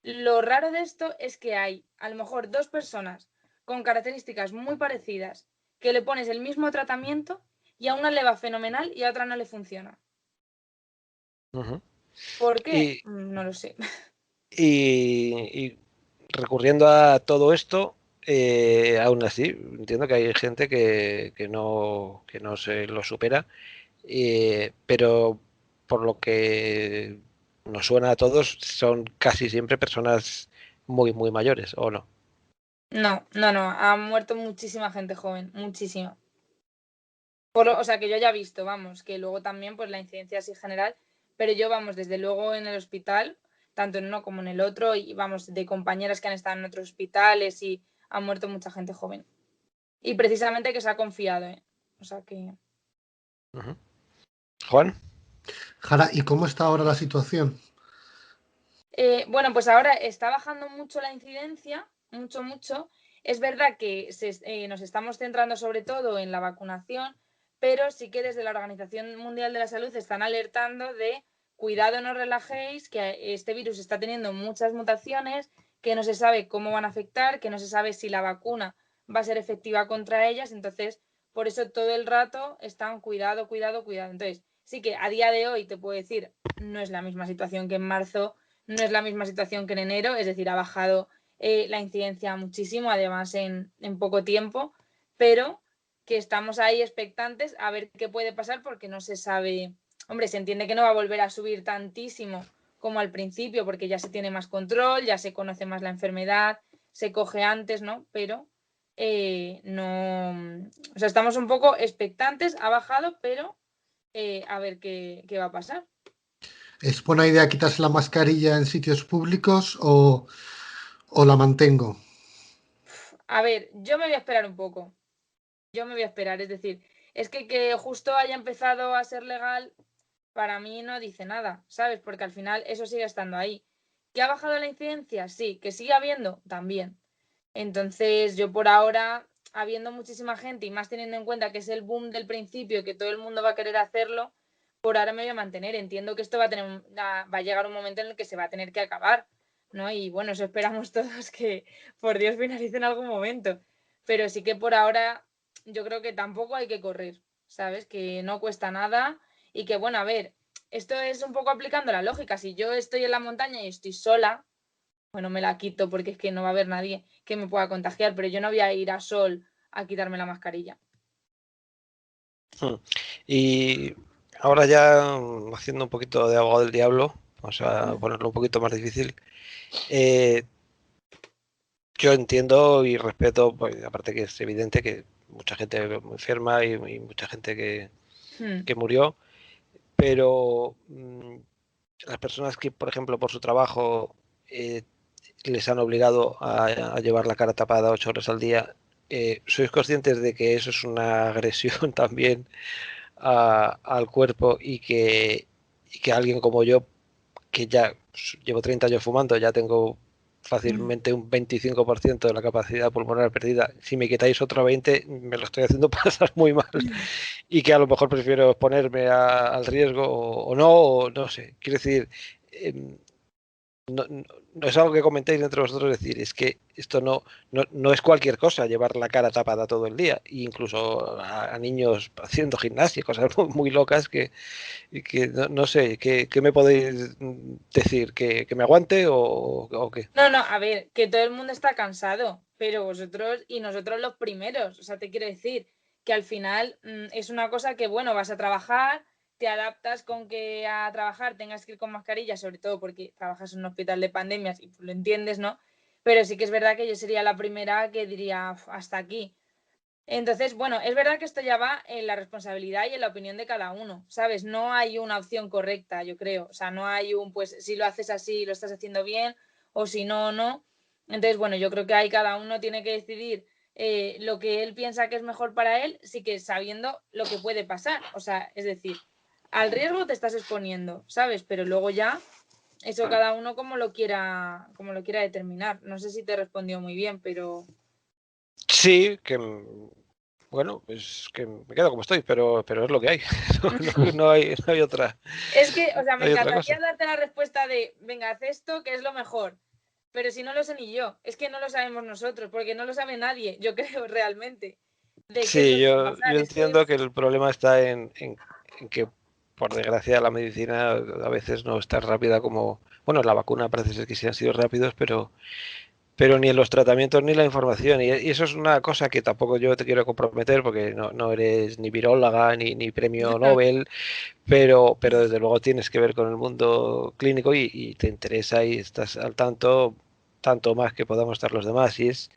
lo raro de esto es que hay a lo mejor dos personas con características muy parecidas que le pones el mismo tratamiento y a una le va fenomenal y a otra no le funciona. Ujú. ¿Por qué? Y, No lo sé. y recurriendo a todo esto, aún así, entiendo que hay gente que no se lo supera, pero por lo que nos suena a todos, son casi siempre personas muy, muy mayores, ¿o no? No, ha muerto muchísima gente joven, muchísima. O sea, que yo ya he visto, vamos, que luego también pues la incidencia así general, pero yo, vamos, desde luego en el hospital, tanto en uno como en el otro, y vamos, de compañeras que han estado en otros hospitales y ha muerto mucha gente joven. Y precisamente que se ha confiado, ¿eh? O sea que... Ujú. Juan. Jara, ¿y cómo está ahora la situación? Bueno, pues ahora está bajando mucho la incidencia, mucho. Es verdad que nos estamos centrando sobre todo en la vacunación, pero sí que desde la Organización Mundial de la Salud están alertando de cuidado, no relajéis, que este virus está teniendo muchas mutaciones, que no se sabe cómo van a afectar, que no se sabe si la vacuna va a ser efectiva contra ellas. Entonces, por eso todo el rato están cuidado. Entonces, sí que a día de hoy te puedo decir, no es la misma situación que en marzo, no es la misma situación que en enero, es decir, ha bajado la incidencia muchísimo, además en poco tiempo, pero que estamos ahí expectantes a ver qué puede pasar porque no se sabe. Hombre, se entiende que no va a volver a subir tantísimo como al principio porque ya se tiene más control, ya se conoce más la enfermedad, se coge antes, ¿no? Pero no, o sea, estamos un poco expectantes, ha bajado, pero a ver qué va a pasar. ¿Es buena idea quitarse la mascarilla en sitios públicos o la mantengo? A ver, yo me voy a esperar un poco. Yo me voy a esperar, es decir, es que justo haya empezado a ser legal, para mí no dice nada, ¿sabes? Porque al final eso sigue estando ahí. ¿Que ha bajado la incidencia? Sí. ¿Que sigue habiendo? También. Entonces, yo por ahora, habiendo muchísima gente y más teniendo en cuenta que es el boom del principio y que todo el mundo va a querer hacerlo, por ahora me voy a mantener. Entiendo que esto va a llegar un momento en el que se va a tener que acabar, ¿no? Y bueno, eso esperamos todos que por Dios finalice en algún momento. Pero sí que por ahora yo creo que tampoco hay que correr, ¿sabes? Que no cuesta nada y que, bueno, a ver, esto es un poco aplicando la lógica. Si yo estoy en la montaña y estoy sola, bueno, me la quito porque es que no va a haber nadie que me pueda contagiar, pero yo no voy a ir a sol a quitarme la mascarilla. Mm. Y ahora ya haciendo un poquito de abogado del diablo, vamos a ponerlo un poquito más difícil. eh, yo entiendo y respeto, pues, aparte que es evidente que mucha gente enferma y mucha gente Hmm. que murió, pero las personas que, por ejemplo, por su trabajo les han obligado a llevar la cara tapada 8 horas al día, ¿sois conscientes de que eso es una agresión también al cuerpo y que alguien como yo, que ya llevo 30 años fumando, ya tengo fácilmente un 25% de la capacidad pulmonar perdida, si me quitáis otro 20, me lo estoy haciendo pasar muy mal y que a lo mejor prefiero exponerme al riesgo o no, o no sé. Quiero decir, eh, no es algo que comentéis entre vosotros, es decir, es que esto no es cualquier cosa llevar la cara tapada todo el día, e incluso a niños haciendo gimnasia, cosas muy locas que no sé, ¿qué me podéis decir? ¿Que me aguante o qué? No, a ver, que todo el mundo está cansado, pero vosotros y nosotros los primeros, o sea, te quiero decir que al final es una cosa que, bueno, vas a trabajar, te adaptas con que a trabajar tengas que ir con mascarilla, sobre todo porque trabajas en un hospital de pandemias y lo entiendes, ¿no? pero sí que es verdad que yo sería la primera que diría hasta aquí. Entonces, bueno, es verdad que esto ya va en la responsabilidad y en la opinión de cada uno, ¿sabes? No hay una opción correcta, yo creo. O sea, no hay un, pues, si lo haces así, lo estás haciendo bien, o si no, no. Entonces, bueno, yo creo que ahí cada uno tiene que decidir lo que él piensa que es mejor para él, sí que sabiendo lo que puede pasar. O sea, es decir, al riesgo te estás exponiendo, ¿sabes? Pero luego ya, eso cada uno como lo quiera determinar. No sé si te respondió muy bien, pero... Sí, que bueno, pues que me quedo como estoy, pero es lo que hay. No hay otra, Es que, o sea, no me hay otra encantaría cosa. darte la respuesta de, venga, haz esto, que es lo mejor. Pero si no lo sé ni yo, es que no lo sabemos nosotros, porque no lo sabe nadie, yo creo realmente, de qué es lo Sí, que va a yo pasar. Es que, entiendo que el problema está en que, por desgracia, la medicina a veces no es tan rápida como... Bueno, la vacuna parece ser que sí han sido rápidos, pero ni en los tratamientos ni la información. Y eso es una cosa que tampoco yo te quiero comprometer porque no eres ni viróloga ni premio Nobel, pero desde luego tienes que ver con el mundo clínico y te interesa y estás al tanto más que podamos estar los demás. Y es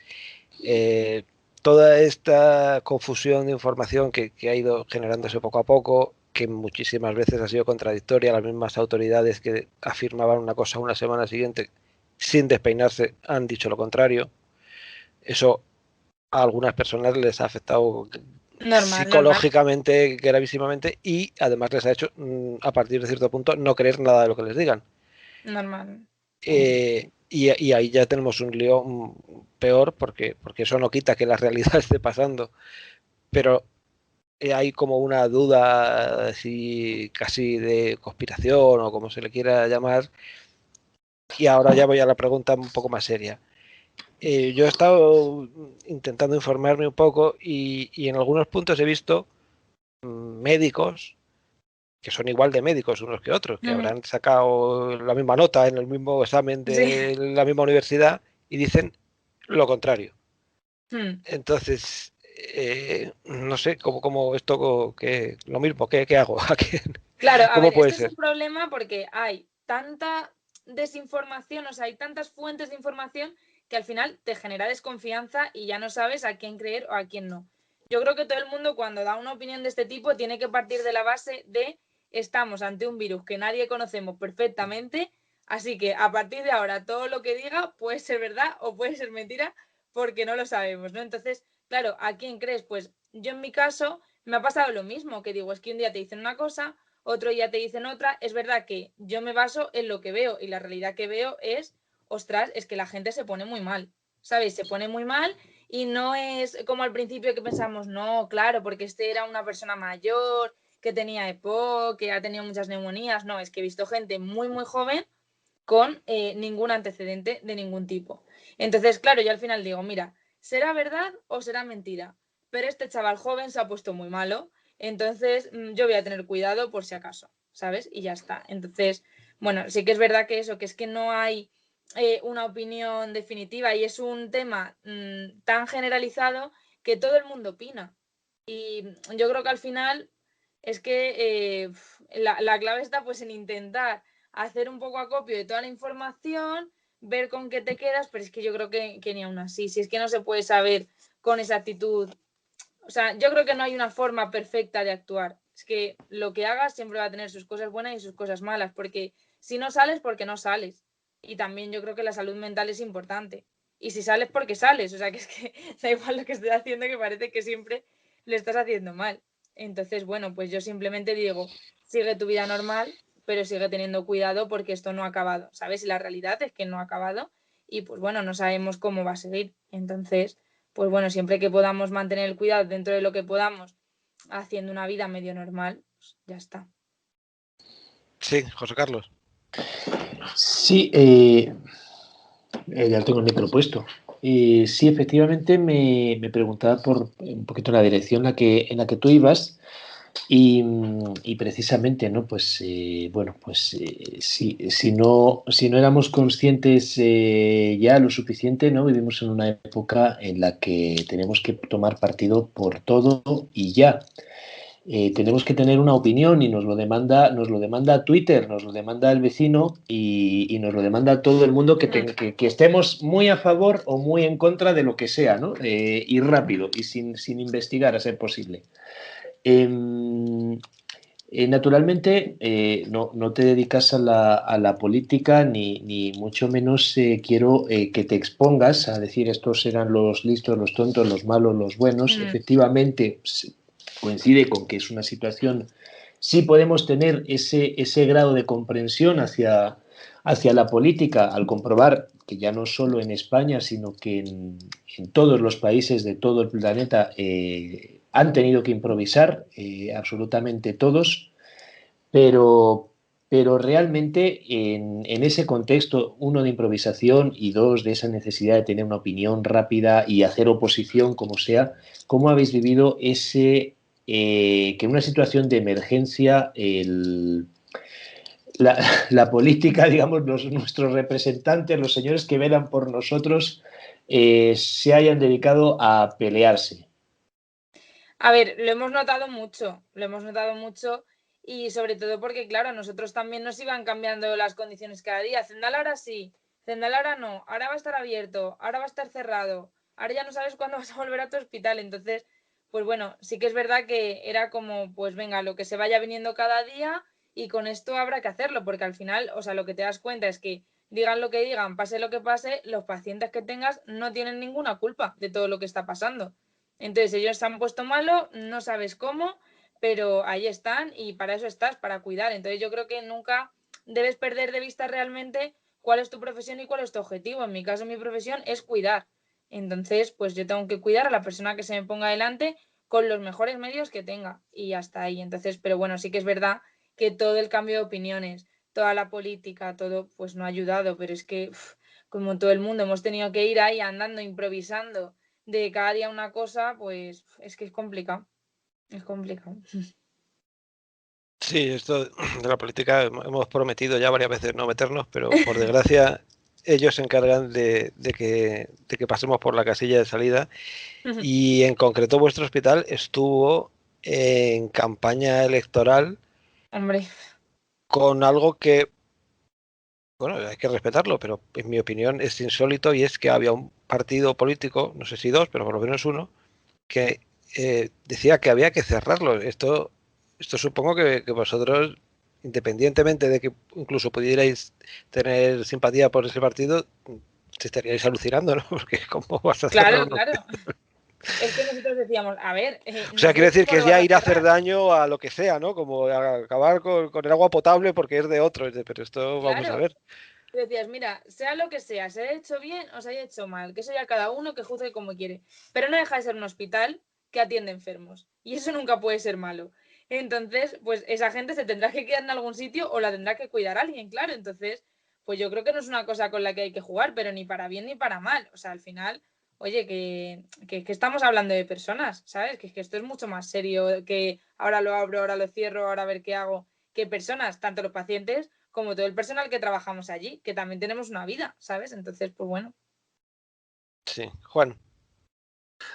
eh, toda esta confusión de información que ha ido generándose poco a poco, que muchísimas veces ha sido contradictoria, las mismas autoridades que afirmaban una cosa una semana siguiente sin despeinarse han dicho lo contrario. Eso a algunas personas les ha afectado normal, psicológicamente gravísimamente y además les ha hecho, a partir de cierto punto, no creer nada de lo que les digan. normal. Y ahí ya tenemos un lío peor porque eso no quita que la realidad esté pasando, pero hay como una duda así casi de conspiración o como se le quiera llamar. Y ahora ya voy a la pregunta un poco más seria. Yo he estado intentando informarme un poco y en algunos puntos he visto médicos que son igual de médicos unos que otros, que habrán sacado la misma nota en el mismo examen Sí. de la misma universidad y dicen lo contrario. Hmm. Entonces, no sé cómo esto, que lo mismo, ¿qué hago? Claro, a ¿Cómo ver, puede este es ser? un problema porque hay tanta desinformación, o sea, hay tantas fuentes de información que al final te genera desconfianza y ya no sabes a quién creer o a quién no. Yo creo que todo el mundo cuando da una opinión de este tipo tiene que partir de la base de estamos ante un virus que nadie conocemos perfectamente, así que a partir de ahora todo lo que diga puede ser verdad o puede ser mentira porque no lo sabemos, ¿no? Entonces, claro, ¿a quién crees? Pues yo en mi caso me ha pasado lo mismo, que digo, es que un día te dicen una cosa, otro día te dicen otra. Es verdad que yo me baso en lo que veo y la realidad que veo es, ostras, es que la gente se pone muy mal, ¿sabes? Se pone muy mal y no es como al principio que pensamos, no, claro, porque este era una persona mayor, que tenía EPOC, que ha tenido muchas neumonías. No, es que he visto gente muy, muy joven con ningún antecedente de ningún tipo. Entonces, claro, yo al final digo, mira, ¿será verdad o será mentira? Pero este chaval joven se ha puesto muy malo, entonces yo voy a tener cuidado por si acaso, ¿sabes? Y ya está. Entonces, bueno, sí que es verdad que eso, que es que no hay una opinión definitiva y es un tema tan generalizado que todo el mundo opina. Y yo creo que al final es que la clave está pues en intentar hacer un poco acopio de toda la información, ver con qué te quedas, pero es que yo creo que ni aún así, si es que no se puede saber con exactitud, o sea, yo creo que no hay una forma perfecta de actuar, es que lo que hagas siempre va a tener sus cosas buenas y sus cosas malas, porque si no sales, porque no sales, y también yo creo que la salud mental es importante, y si sales, porque sales, o sea, que es que da igual lo que estés haciendo, que parece que siempre lo estás haciendo mal. Entonces, bueno, pues yo simplemente digo, sigue tu vida normal, pero sigue teniendo cuidado porque esto no ha acabado, ¿sabes? Y la realidad es que no ha acabado y pues bueno, no sabemos cómo va a seguir. Entonces, pues bueno, siempre que podamos mantener el cuidado dentro de lo que podamos, haciendo una vida medio normal, pues ya está. Sí, José Carlos. Sí, ya tengo el micro puesto. Sí, efectivamente me preguntaba por un poquito la dirección en la que tú ibas y precisamente, ¿no? Pues bueno, pues si no éramos conscientes ya lo suficiente, ¿no? Vivimos en una época en la que tenemos que tomar partido por todo y ya. tenemos que tener una opinión y nos lo demanda Twitter, nos lo demanda el vecino y nos lo demanda todo el mundo que estemos muy a favor o muy en contra de lo que sea, ¿no? Y rápido y sin investigar a ser posible. Naturalmente, no te dedicas a la política ni mucho menos quiero que te expongas a decir estos eran los listos, los tontos, los malos, los buenos. Efectivamente, coincide con que es una situación, sí podemos tener ese grado de comprensión hacia la política al comprobar que ya no solo en España, sino que en todos los países de todo el planeta han tenido que improvisar, absolutamente todos, pero realmente en ese contexto, uno de improvisación y dos de esa necesidad de tener una opinión rápida y hacer oposición como sea, ¿cómo habéis vivido que en una situación de emergencia la política, digamos, nuestros representantes, los señores que velan por nosotros, se hayan dedicado a pelearse? A ver, lo hemos notado mucho y sobre todo porque, claro, a nosotros también nos iban cambiando las condiciones cada día. Zendal ahora sí, Zendal ahora no, ahora va a estar abierto, ahora va a estar cerrado, ahora ya no sabes cuándo vas a volver a tu hospital. Entonces, pues bueno, sí que es verdad que era como, pues venga, lo que se vaya viniendo cada día y con esto habrá que hacerlo, porque al final, o sea, lo que te das cuenta es que digan lo que digan, pase lo que pase, los pacientes que tengas no tienen ninguna culpa de todo lo que está pasando. Entonces ellos se han puesto malo, no sabes cómo, pero ahí están y para eso estás, para cuidar. Entonces yo creo que nunca debes perder de vista realmente cuál es tu profesión y cuál es tu objetivo. En mi caso, mi profesión es cuidar. Entonces, pues yo tengo que cuidar a la persona que se me ponga delante con los mejores medios que tenga y hasta ahí. Entonces, pero bueno, sí que es verdad que todo el cambio de opiniones, toda la política, todo, pues no ha ayudado, pero es que como todo el mundo hemos tenido que ir ahí andando, improvisando de cada día una cosa, pues es que es complicado. Es complicado. Sí, esto de la política hemos prometido ya varias veces no meternos, pero por desgracia ellos se encargan de que pasemos por la casilla de salida y en concreto vuestro hospital estuvo en campaña electoral Hombre. con algo que, bueno, hay que respetarlo, pero en mi opinión es insólito y es que había un partido político, no sé si dos, pero por lo menos uno, que decía que había que cerrarlo. Esto supongo que vosotros, independientemente de que incluso pudierais tener simpatía por ese partido, te estaríais alucinando, ¿no? Porque ¿cómo vas a Claro, cerrarlo? claro. Es que nosotros decíamos, a ver, O sea, no quiere sé decir cómo que es lo vas ya a ir a hacer cerrar. daño a lo que sea, ¿no? Como acabar con el agua potable porque es de otro. Pero esto vamos a Claro. ver. Tú decías, mira, sea lo que sea, se haya hecho bien o se haya hecho mal, que eso ya cada uno que juzgue como quiere. Pero no deja de ser un hospital que atiende enfermos. Y eso nunca puede ser malo. Entonces, pues esa gente se tendrá que quedar en algún sitio o la tendrá que cuidar alguien, claro. Entonces, pues yo creo que no es una cosa con la que hay que jugar, pero ni para bien ni para mal. O sea, al final, oye, que estamos hablando de personas, ¿sabes? Que esto es mucho más serio que ahora lo abro, ahora lo cierro, ahora a ver qué hago, que personas, tanto los pacientes como todo el personal que trabajamos allí, que también tenemos una vida, ¿sabes? Entonces, pues bueno. Sí, Juan.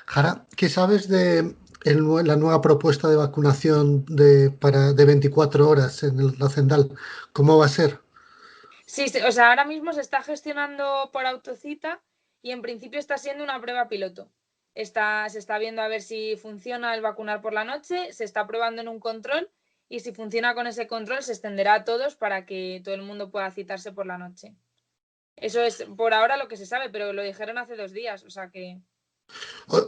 Jara, ¿qué sabes de la nueva propuesta de vacunación de 24 horas en la Zendal? ¿Cómo va a ser? Sí, o sea, ahora mismo se está gestionando por autocita y en principio está siendo una prueba piloto. Se está viendo a ver si funciona el vacunar por la noche, se está probando en un control y si funciona con ese control se extenderá a todos para que todo el mundo pueda citarse por la noche. Eso es por ahora lo que se sabe, pero lo dijeron hace 2 días, o sea que...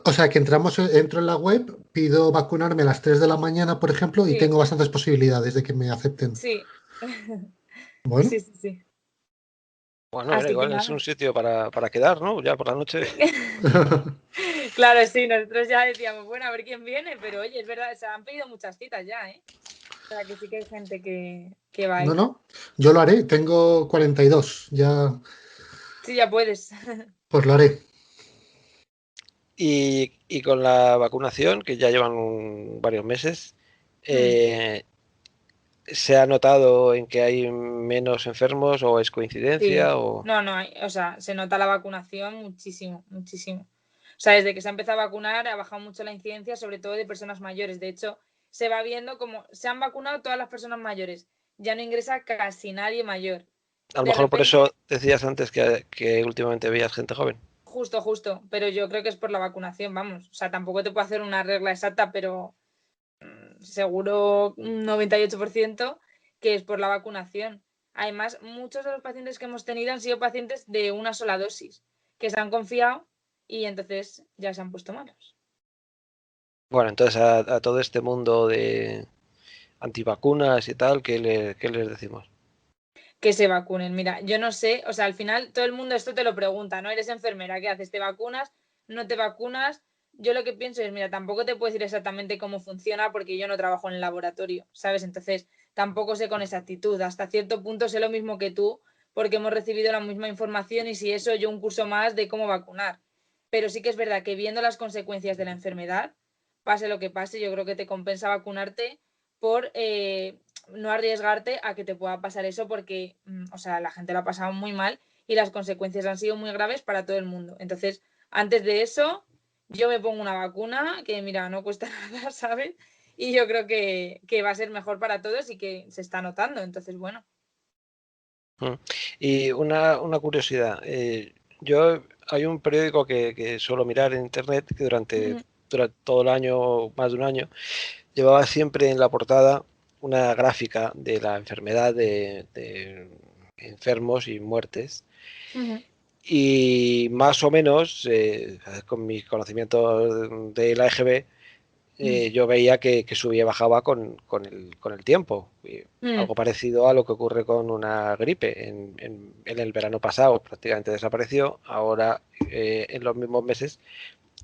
O sea, que entro en la web, pido vacunarme a las 3 de la mañana, por ejemplo, y Sí, tengo bastantes posibilidades de que me acepten. sí. Bueno, Sí, sí, sí. Bueno, mira, Así que igual es nada. un sitio para quedar, ¿no? Ya por la noche. Claro, sí, nosotros ya decíamos, bueno, a ver quién viene, pero oye, es verdad, se han pedido muchas citas ya, ¿eh? O sea, que sí que hay gente que va a no, ir. no, yo lo haré, tengo 42, ya Sí, ya puedes. pues lo haré. Y con la vacunación, que ya llevan varios meses, ¿se ha notado en que hay menos enfermos o es Sí, coincidencia? O... no, o sea, se nota la vacunación muchísimo, muchísimo. O sea, desde que se ha empezado a vacunar ha bajado mucho la incidencia, sobre todo de personas mayores. De hecho, se va viendo como se han vacunado todas las personas mayores, ya no ingresa casi nadie mayor. A lo De mejor por repente, eso decías antes que últimamente veías gente joven. justo, pero yo creo que es por la vacunación, vamos. O sea, tampoco te puedo hacer una regla exacta, pero seguro un 98% que es por la vacunación. Además, muchos de los pacientes que hemos tenido han sido pacientes de una sola dosis, que se han confiado y entonces ya se han puesto malos. Bueno, entonces a todo este mundo de antivacunas y tal, ¿qué les decimos? Que se vacunen. Mira, yo no sé, o sea, al final todo el mundo esto te lo pregunta, ¿no? Eres enfermera, ¿qué haces? ¿Te vacunas? ¿No te vacunas? Yo lo que pienso es, mira, tampoco te puedo decir exactamente cómo funciona porque yo no trabajo en el laboratorio, ¿sabes? Entonces, tampoco sé con exactitud. Hasta cierto punto sé lo mismo que tú porque hemos recibido la misma información y si eso yo un curso más de cómo vacunar. Pero sí que es verdad que viendo las consecuencias de la enfermedad, pase lo que pase, yo creo que te compensa vacunarte por no arriesgarte a que te pueda pasar eso porque, o sea, la gente lo ha pasado muy mal y las consecuencias han sido muy graves para todo el mundo. Entonces, antes de eso, yo me pongo una vacuna que, mira, no cuesta nada, ¿sabes? Y yo creo que va a ser mejor para todos y que se está notando. Entonces, bueno. Y una curiosidad, yo hay un periódico que suelo mirar en internet que durante todo el año, más de un año, llevaba siempre en la portada una gráfica de la enfermedad de enfermos y muertes. Y más o menos, con mis conocimientos de la EGB, yo veía que subía y bajaba con el tiempo. Algo parecido a lo que ocurre con una gripe. En el verano pasado prácticamente desapareció. Ahora, en los mismos meses,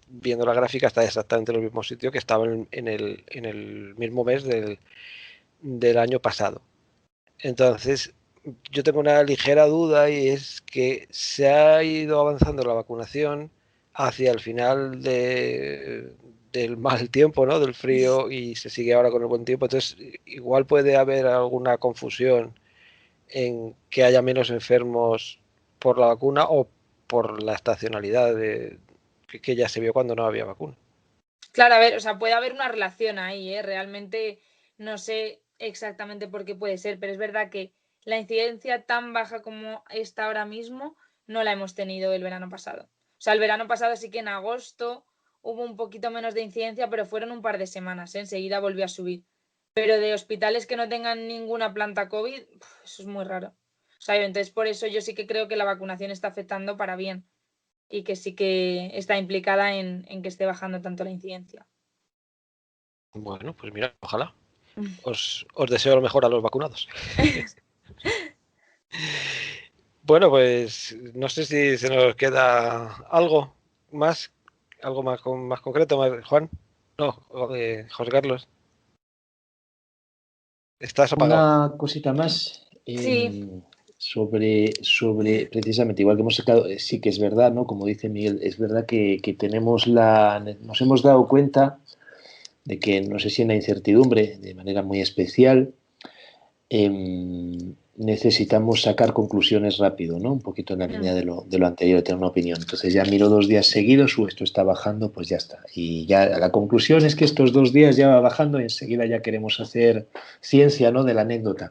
viendo la gráfica, está exactamente en el mismo sitio que estaba en el mismo mes del año pasado. Entonces, yo tengo una ligera duda y es que se ha ido avanzando la vacunación hacia el final del mal tiempo, ¿no? Del frío y se sigue ahora con el buen tiempo. Entonces, igual puede haber alguna confusión en que haya menos enfermos por la vacuna o por la estacionalidad que ya se vio cuando no había vacuna. Claro, a ver, o sea, puede haber una relación ahí, ¿eh? Realmente no sé exactamente por qué puede ser, pero es verdad que la incidencia tan baja como está ahora mismo no la hemos tenido el verano pasado. O sea, el verano pasado sí que en agosto hubo un poquito menos de incidencia, pero fueron un par de semanas, ¿eh? Enseguida volvió a subir. Pero de hospitales que no tengan ninguna planta COVID, eso es muy raro. O sea, entonces por eso yo sí que creo que la vacunación está afectando para bien y que sí que está implicada en que esté bajando tanto la incidencia. Bueno, pues mira, ojalá. Os deseo lo mejor a los vacunados. Bueno, pues no sé si se nos queda más, algo más concreto, Juan. No, José Carlos, estás apagado. Una cosita más Sí, sobre precisamente, igual que hemos sacado, sí que es verdad, ¿no? Como dice Miguel, es verdad que nos hemos dado cuenta de que, no sé si en la incertidumbre, de manera muy especial, necesitamos sacar conclusiones rápido, ¿no? Un poquito en la línea de lo anterior, de tener una opinión. Entonces ya miro 2 días seguidos, esto está bajando, pues ya está. Y ya la conclusión es que estos 2 días ya va bajando y enseguida ya queremos hacer ciencia, ¿no? De la anécdota.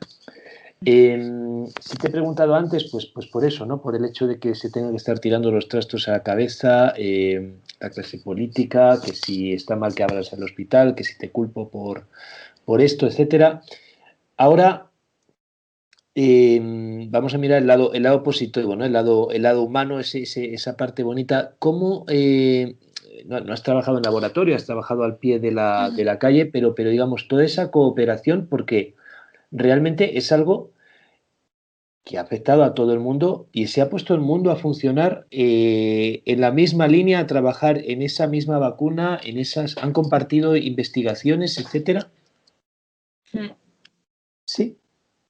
Si te he preguntado antes, pues por eso, ¿no? Por el hecho de que se tengan que estar tirando los trastos a la cabeza, la clase política, que si está mal que abras el hospital, que si te culpo por esto, etcétera. Ahora vamos a mirar el lado positivo, ¿no? El lado humano, esa parte bonita. ¿Cómo no has trabajado en laboratorio, has trabajado al pie de la calle, pero digamos, toda esa cooperación, porque realmente es algo que ha afectado a todo el mundo y se ha puesto el mundo a funcionar en la misma línea, a trabajar en esa misma vacuna, han compartido investigaciones, etcétera? Sí.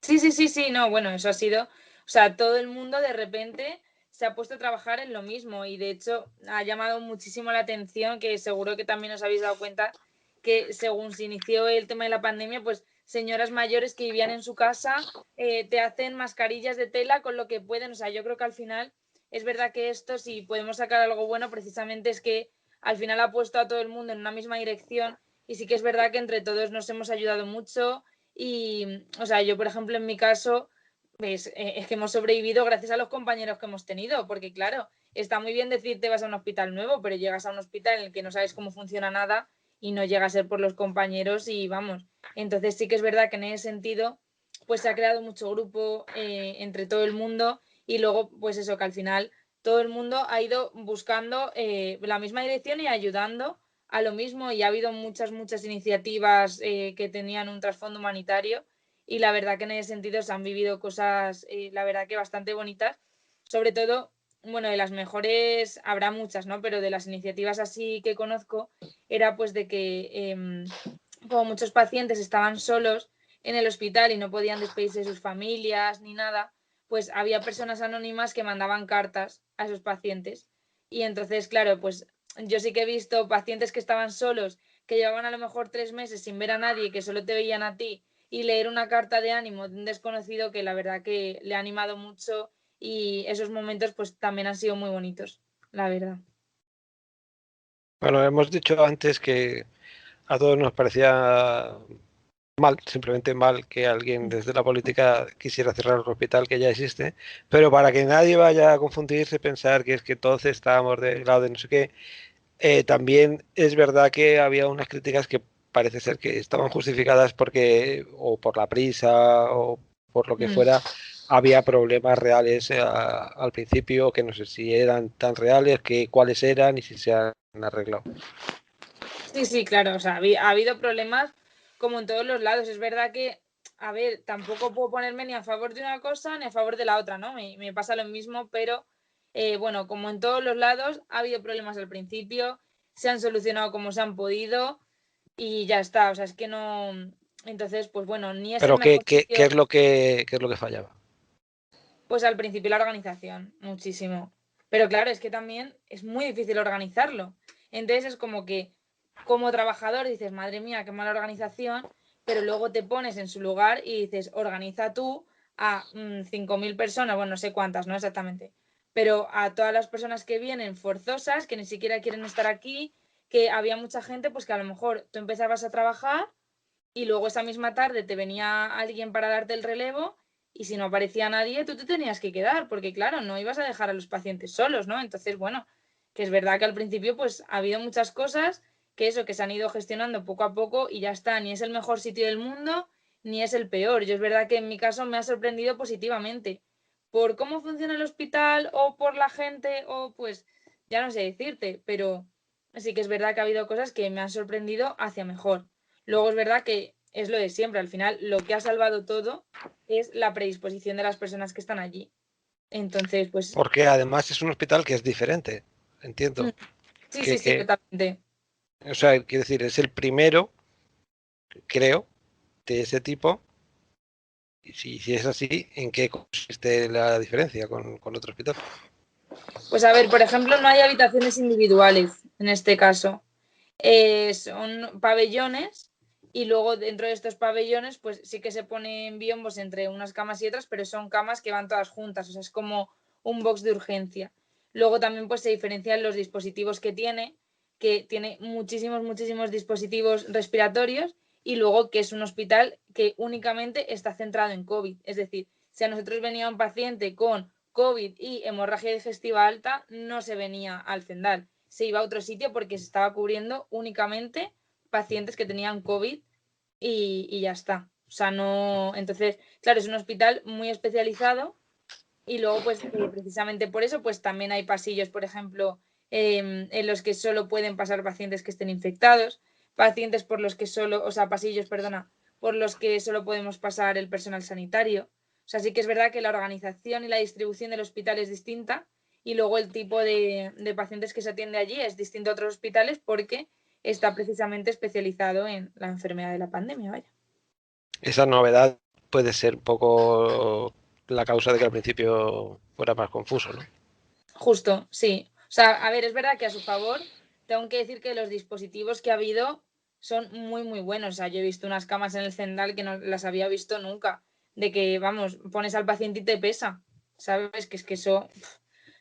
sí, no, bueno, eso ha sido, o sea, todo el mundo de repente se ha puesto a trabajar en lo mismo y de hecho ha llamado muchísimo la atención, que seguro que también os habéis dado cuenta que según se inició el tema de la pandemia, pues señoras mayores que vivían en su casa te hacen mascarillas de tela con lo que pueden, o sea, yo creo que al final es verdad que esto, si podemos sacar algo bueno, precisamente es que al final ha puesto a todo el mundo en una misma dirección y sí que es verdad que entre todos nos hemos ayudado mucho y, o sea, yo por ejemplo en mi caso, pues, es que hemos sobrevivido gracias a los compañeros que hemos tenido, porque claro, está muy bien decir te vas a un hospital nuevo, pero llegas a un hospital en el que no sabes cómo funciona nada y no llega a ser por los compañeros y vamos. Entonces sí que es verdad que en ese sentido pues se ha creado mucho grupo entre todo el mundo y luego pues eso, que al final todo el mundo ha ido buscando la misma dirección y ayudando a lo mismo y ha habido muchas iniciativas que tenían un trasfondo humanitario y la verdad que en ese sentido se han vivido cosas, la verdad que bastante bonitas, sobre todo, bueno, de las mejores, habrá muchas, ¿no? Pero de las iniciativas así que conozco, era pues de que como muchos pacientes estaban solos en el hospital y no podían despedirse de sus familias ni nada, pues había personas anónimas que mandaban cartas a esos pacientes. Y entonces, claro, pues yo sí que he visto pacientes que estaban solos, que llevaban a lo mejor 3 meses sin ver a nadie, que solo te veían a ti, y leer una carta de ánimo de un desconocido que la verdad que le ha animado mucho y esos momentos pues también han sido muy bonitos, la verdad. Bueno, hemos dicho antes que a todos nos parecía mal, simplemente mal que alguien desde la política quisiera cerrar un hospital que ya existe, pero para que nadie vaya a confundirse, pensar que es que todos estábamos del lado de no sé qué, también es verdad que había unas críticas que parece ser que estaban justificadas porque o por la prisa o por lo que Mm. fuera, había problemas reales al principio que no sé si eran tan reales, que cuáles eran y si se han arreglado. Sí, sí, claro, o sea, ha habido problemas como en todos los lados. Es verdad que, a ver, tampoco puedo ponerme ni a favor de una cosa ni a favor de la otra, ¿no? Me pasa lo mismo, pero bueno, como en todos los lados, ha habido problemas al principio, se han solucionado como se han podido y ya está. O sea, es que no. Entonces, pues bueno, ni es el Pero mejor qué sitio. es lo que fallaba? Pues al principio la organización, muchísimo. Pero claro, es que también es muy difícil organizarlo. Entonces es como que como trabajador dices, madre mía, qué mala organización, pero luego te pones en su lugar y dices, organiza tú a 5.000 personas, bueno, no sé cuántas, no exactamente, pero a todas las personas que vienen forzosas, que ni siquiera quieren estar aquí, que había mucha gente, pues que a lo mejor tú empezabas a trabajar y luego esa misma tarde te venía alguien para darte el relevo y si no aparecía nadie, tú te tenías que quedar, porque claro, no ibas a dejar a los pacientes solos, ¿no? Entonces, bueno, que es verdad que al principio pues ha habido muchas cosas que eso, que se han ido gestionando poco a poco y ya está, ni es el mejor sitio del mundo, ni es el peor. Yo es verdad que en mi caso me ha sorprendido positivamente por cómo funciona el hospital o por la gente o pues ya no sé decirte, pero sí que es verdad que ha habido cosas que me han sorprendido hacia mejor. Luego es verdad que es lo de siempre, al final lo que ha salvado todo es la predisposición de las personas que están allí. Entonces, pues Porque además es un hospital que es diferente, mm, entiendo. sí, sí, sí, totalmente. O sea, quiero decir, es el primero, creo, de ese tipo. Y si es así, ¿en qué consiste la diferencia con otro hospital? Pues a ver, por ejemplo, no hay habitaciones individuales en este caso. Son pabellones y luego dentro de estos pabellones pues sí que se ponen biombos entre unas camas y otras, pero son camas que van todas juntas, o sea, es como un box de urgencia. Luego también pues se diferencian los dispositivos que tiene muchísimos dispositivos respiratorios y luego que es un hospital que únicamente está centrado en COVID. Es decir, si a nosotros venía un paciente con COVID y hemorragia digestiva alta, no se venía al Zendal, se iba a otro sitio porque se estaba cubriendo únicamente pacientes que tenían COVID y ya está. O sea, no. Entonces, claro, es un hospital muy especializado y luego, pues, precisamente por eso, pues también hay pasillos, por ejemplo, en los que solo pueden pasar pacientes que estén infectados, pacientes por los que solo, o sea, pasillos, perdona, por los que solo podemos pasar el personal sanitario. O sea, sí que es verdad que la organización y la distribución del hospital es distinta y luego el tipo de pacientes que se atiende allí es distinto a otros hospitales porque está precisamente especializado en la enfermedad de la pandemia, vaya. Esa novedad puede ser un poco la causa de que al principio fuera más confuso, ¿no? Justo, sí. O sea, a ver, es verdad que a su favor tengo que decir que los dispositivos que ha habido son muy buenos. O sea, yo he visto unas camas en el Zendal que no las había visto nunca. De que, vamos, pones al paciente y te pesa. ¿Sabes? Que es que eso.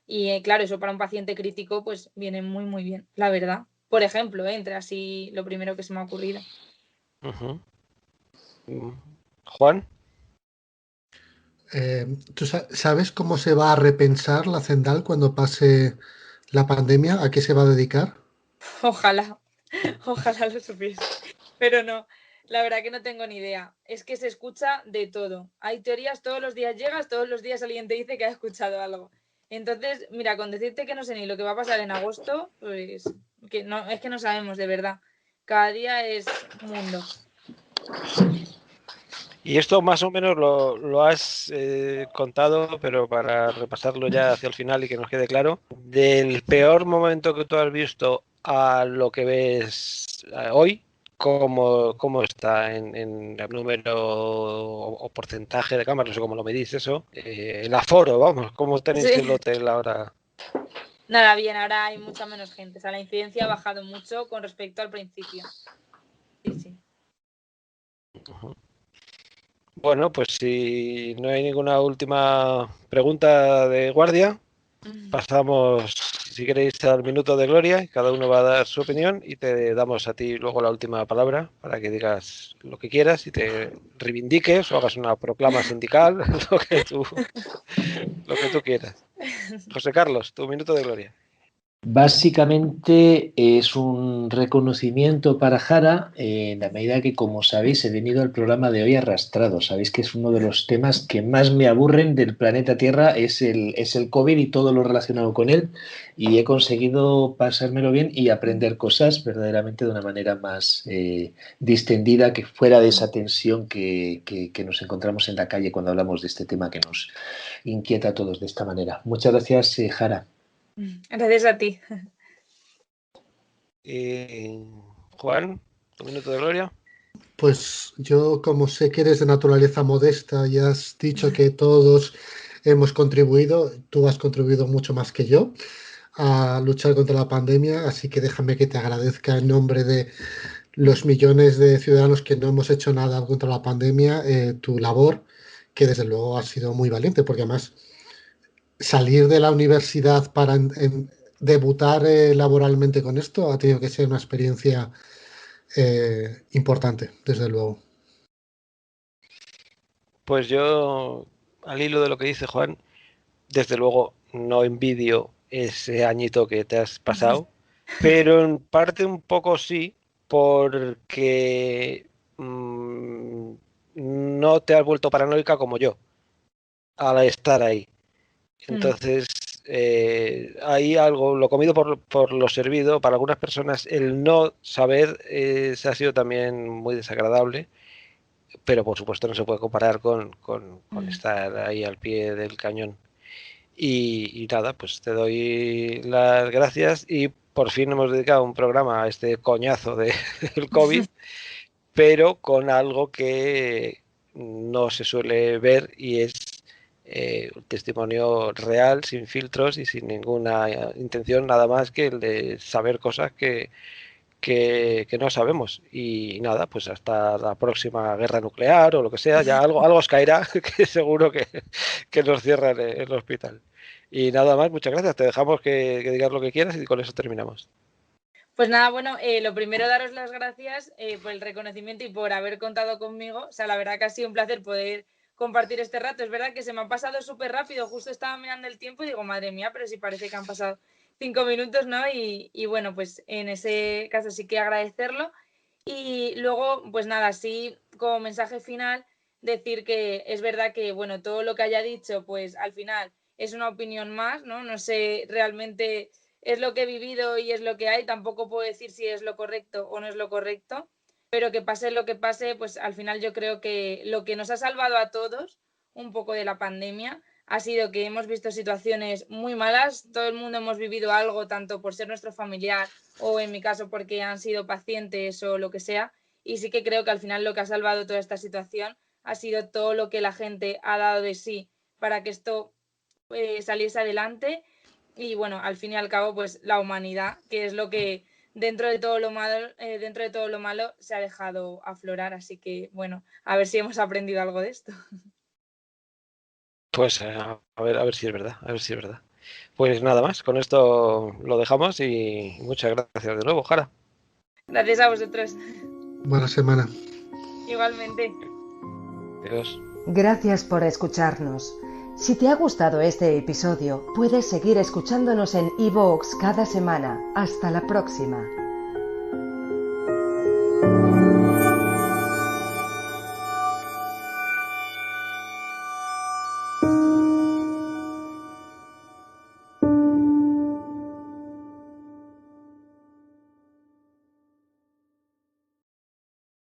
Y claro, eso para un paciente crítico, pues viene muy bien, la verdad. Por ejemplo, entre así lo primero que se me ha ocurrido. Ujú. Juan, ¿Tú sabes cómo se va a repensar la Zendal cuando pase la pandemia? ¿A qué se va a dedicar? Ojalá, ojalá lo supiese. Pero no, la verdad que no tengo ni idea. Es que se escucha de todo. Hay teorías, todos los días llegas, todos los días alguien te dice que ha escuchado algo. Entonces, mira, con decirte que no sé ni lo que va a pasar en agosto, pues que no, es que no sabemos de verdad. Cada día es un mundo. y esto más o menos lo has contado, pero para repasarlo ya hacia el final y que nos quede claro, del peor momento que tú has visto a lo que ves hoy, ¿cómo está en el número o porcentaje de cámaras? No sé cómo lo medís eso. El aforo, vamos, ¿cómo tenéis Sí. el hotel ahora? Nada, bien, ahora hay mucha menos gente. O sea, la incidencia ha bajado mucho con respecto al principio. Sí, sí. Ujú. Bueno, pues si no hay ninguna última pregunta de guardia, pasamos, si queréis, al minuto de gloria. Cada uno va a dar su opinión y te damos a ti luego la última palabra para que digas lo que quieras y te reivindiques o hagas una proclama sindical, lo que tú quieras. José Carlos, tu minuto de gloria. Básicamente es un reconocimiento para Jara en la medida que, como sabéis, he venido al programa de hoy arrastrado. Sabéis que es uno de los temas que más me aburren del planeta Tierra, es el COVID y todo lo relacionado con él, y he conseguido pasármelo bien y aprender cosas verdaderamente de una manera más distendida, que fuera de esa tensión que nos encontramos en la calle cuando hablamos de este tema que nos inquieta a todos de esta manera. Muchas gracias, Jara. Gracias a ti. Juan, tu minuto de gloria. Pues yo, como sé que eres de naturaleza modesta y has dicho que todos hemos contribuido, tú has contribuido mucho más que yo a luchar contra la pandemia, así que déjame que te agradezca en nombre de los millones de ciudadanos que no hemos hecho nada contra la pandemia, tu labor, que desde luego ha sido muy valiente, porque además salir de la universidad para debutar laboralmente con esto ha tenido que ser una experiencia importante, desde luego. Pues yo, al hilo de lo que dice Juan, desde luego no envidio ese añito que te has pasado, pero en parte un poco sí, porque no te has vuelto paranoica como yo al estar ahí. Entonces, hay algo, lo comido por lo servido, para algunas personas el no saber se ha sido también muy desagradable, pero por supuesto no se puede comparar con estar ahí al pie del cañón. Y nada, pues te doy las gracias y por fin hemos dedicado un programa a este coñazo del COVID, pero con algo que no se suele ver y es un testimonio real, sin filtros y sin ninguna intención nada más que el de saber cosas que no sabemos. Y nada, pues hasta la próxima guerra nuclear o lo que sea, ya algo os caerá, que seguro que nos cierran el hospital. Y nada más, muchas gracias. Te dejamos que digas lo que quieras y con eso terminamos. Pues nada, bueno, lo primero daros las gracias por el reconocimiento y por haber contado conmigo. O sea, la verdad que ha sido un placer poder compartir este rato. Es verdad que se me ha pasado súper rápido, justo estaba mirando el tiempo y digo, madre mía, pero sí parece que han pasado 5 minutos, ¿no? Y bueno, pues en ese caso sí que agradecerlo. Y luego, pues nada, sí, como mensaje final, decir que es verdad que, bueno, todo lo que haya dicho, pues al final es una opinión más, ¿no? No sé realmente es lo que he vivido y es lo que hay, tampoco puedo decir si es lo correcto o no es lo correcto, pero que pase lo que pase, pues al final yo creo que lo que nos ha salvado a todos un poco de la pandemia ha sido que hemos visto situaciones muy malas, todo el mundo hemos vivido algo, tanto por ser nuestro familiar o en mi caso porque han sido pacientes o lo que sea, y sí que creo que al final lo que ha salvado toda esta situación ha sido todo lo que la gente ha dado de sí para que esto saliese adelante y bueno, al fin y al cabo, pues la humanidad, que es lo que dentro de todo lo malo se ha dejado aflorar. Así que bueno, a ver si hemos aprendido algo de esto. Pues a ver si es verdad, a ver si es verdad. Pues nada más, con esto lo dejamos y muchas gracias de nuevo, Jara. Gracias a vosotros. Buena semana. Igualmente. Adiós. Gracias por escucharnos. Si te ha gustado este episodio, puedes seguir escuchándonos en iVoox cada semana. Hasta la próxima.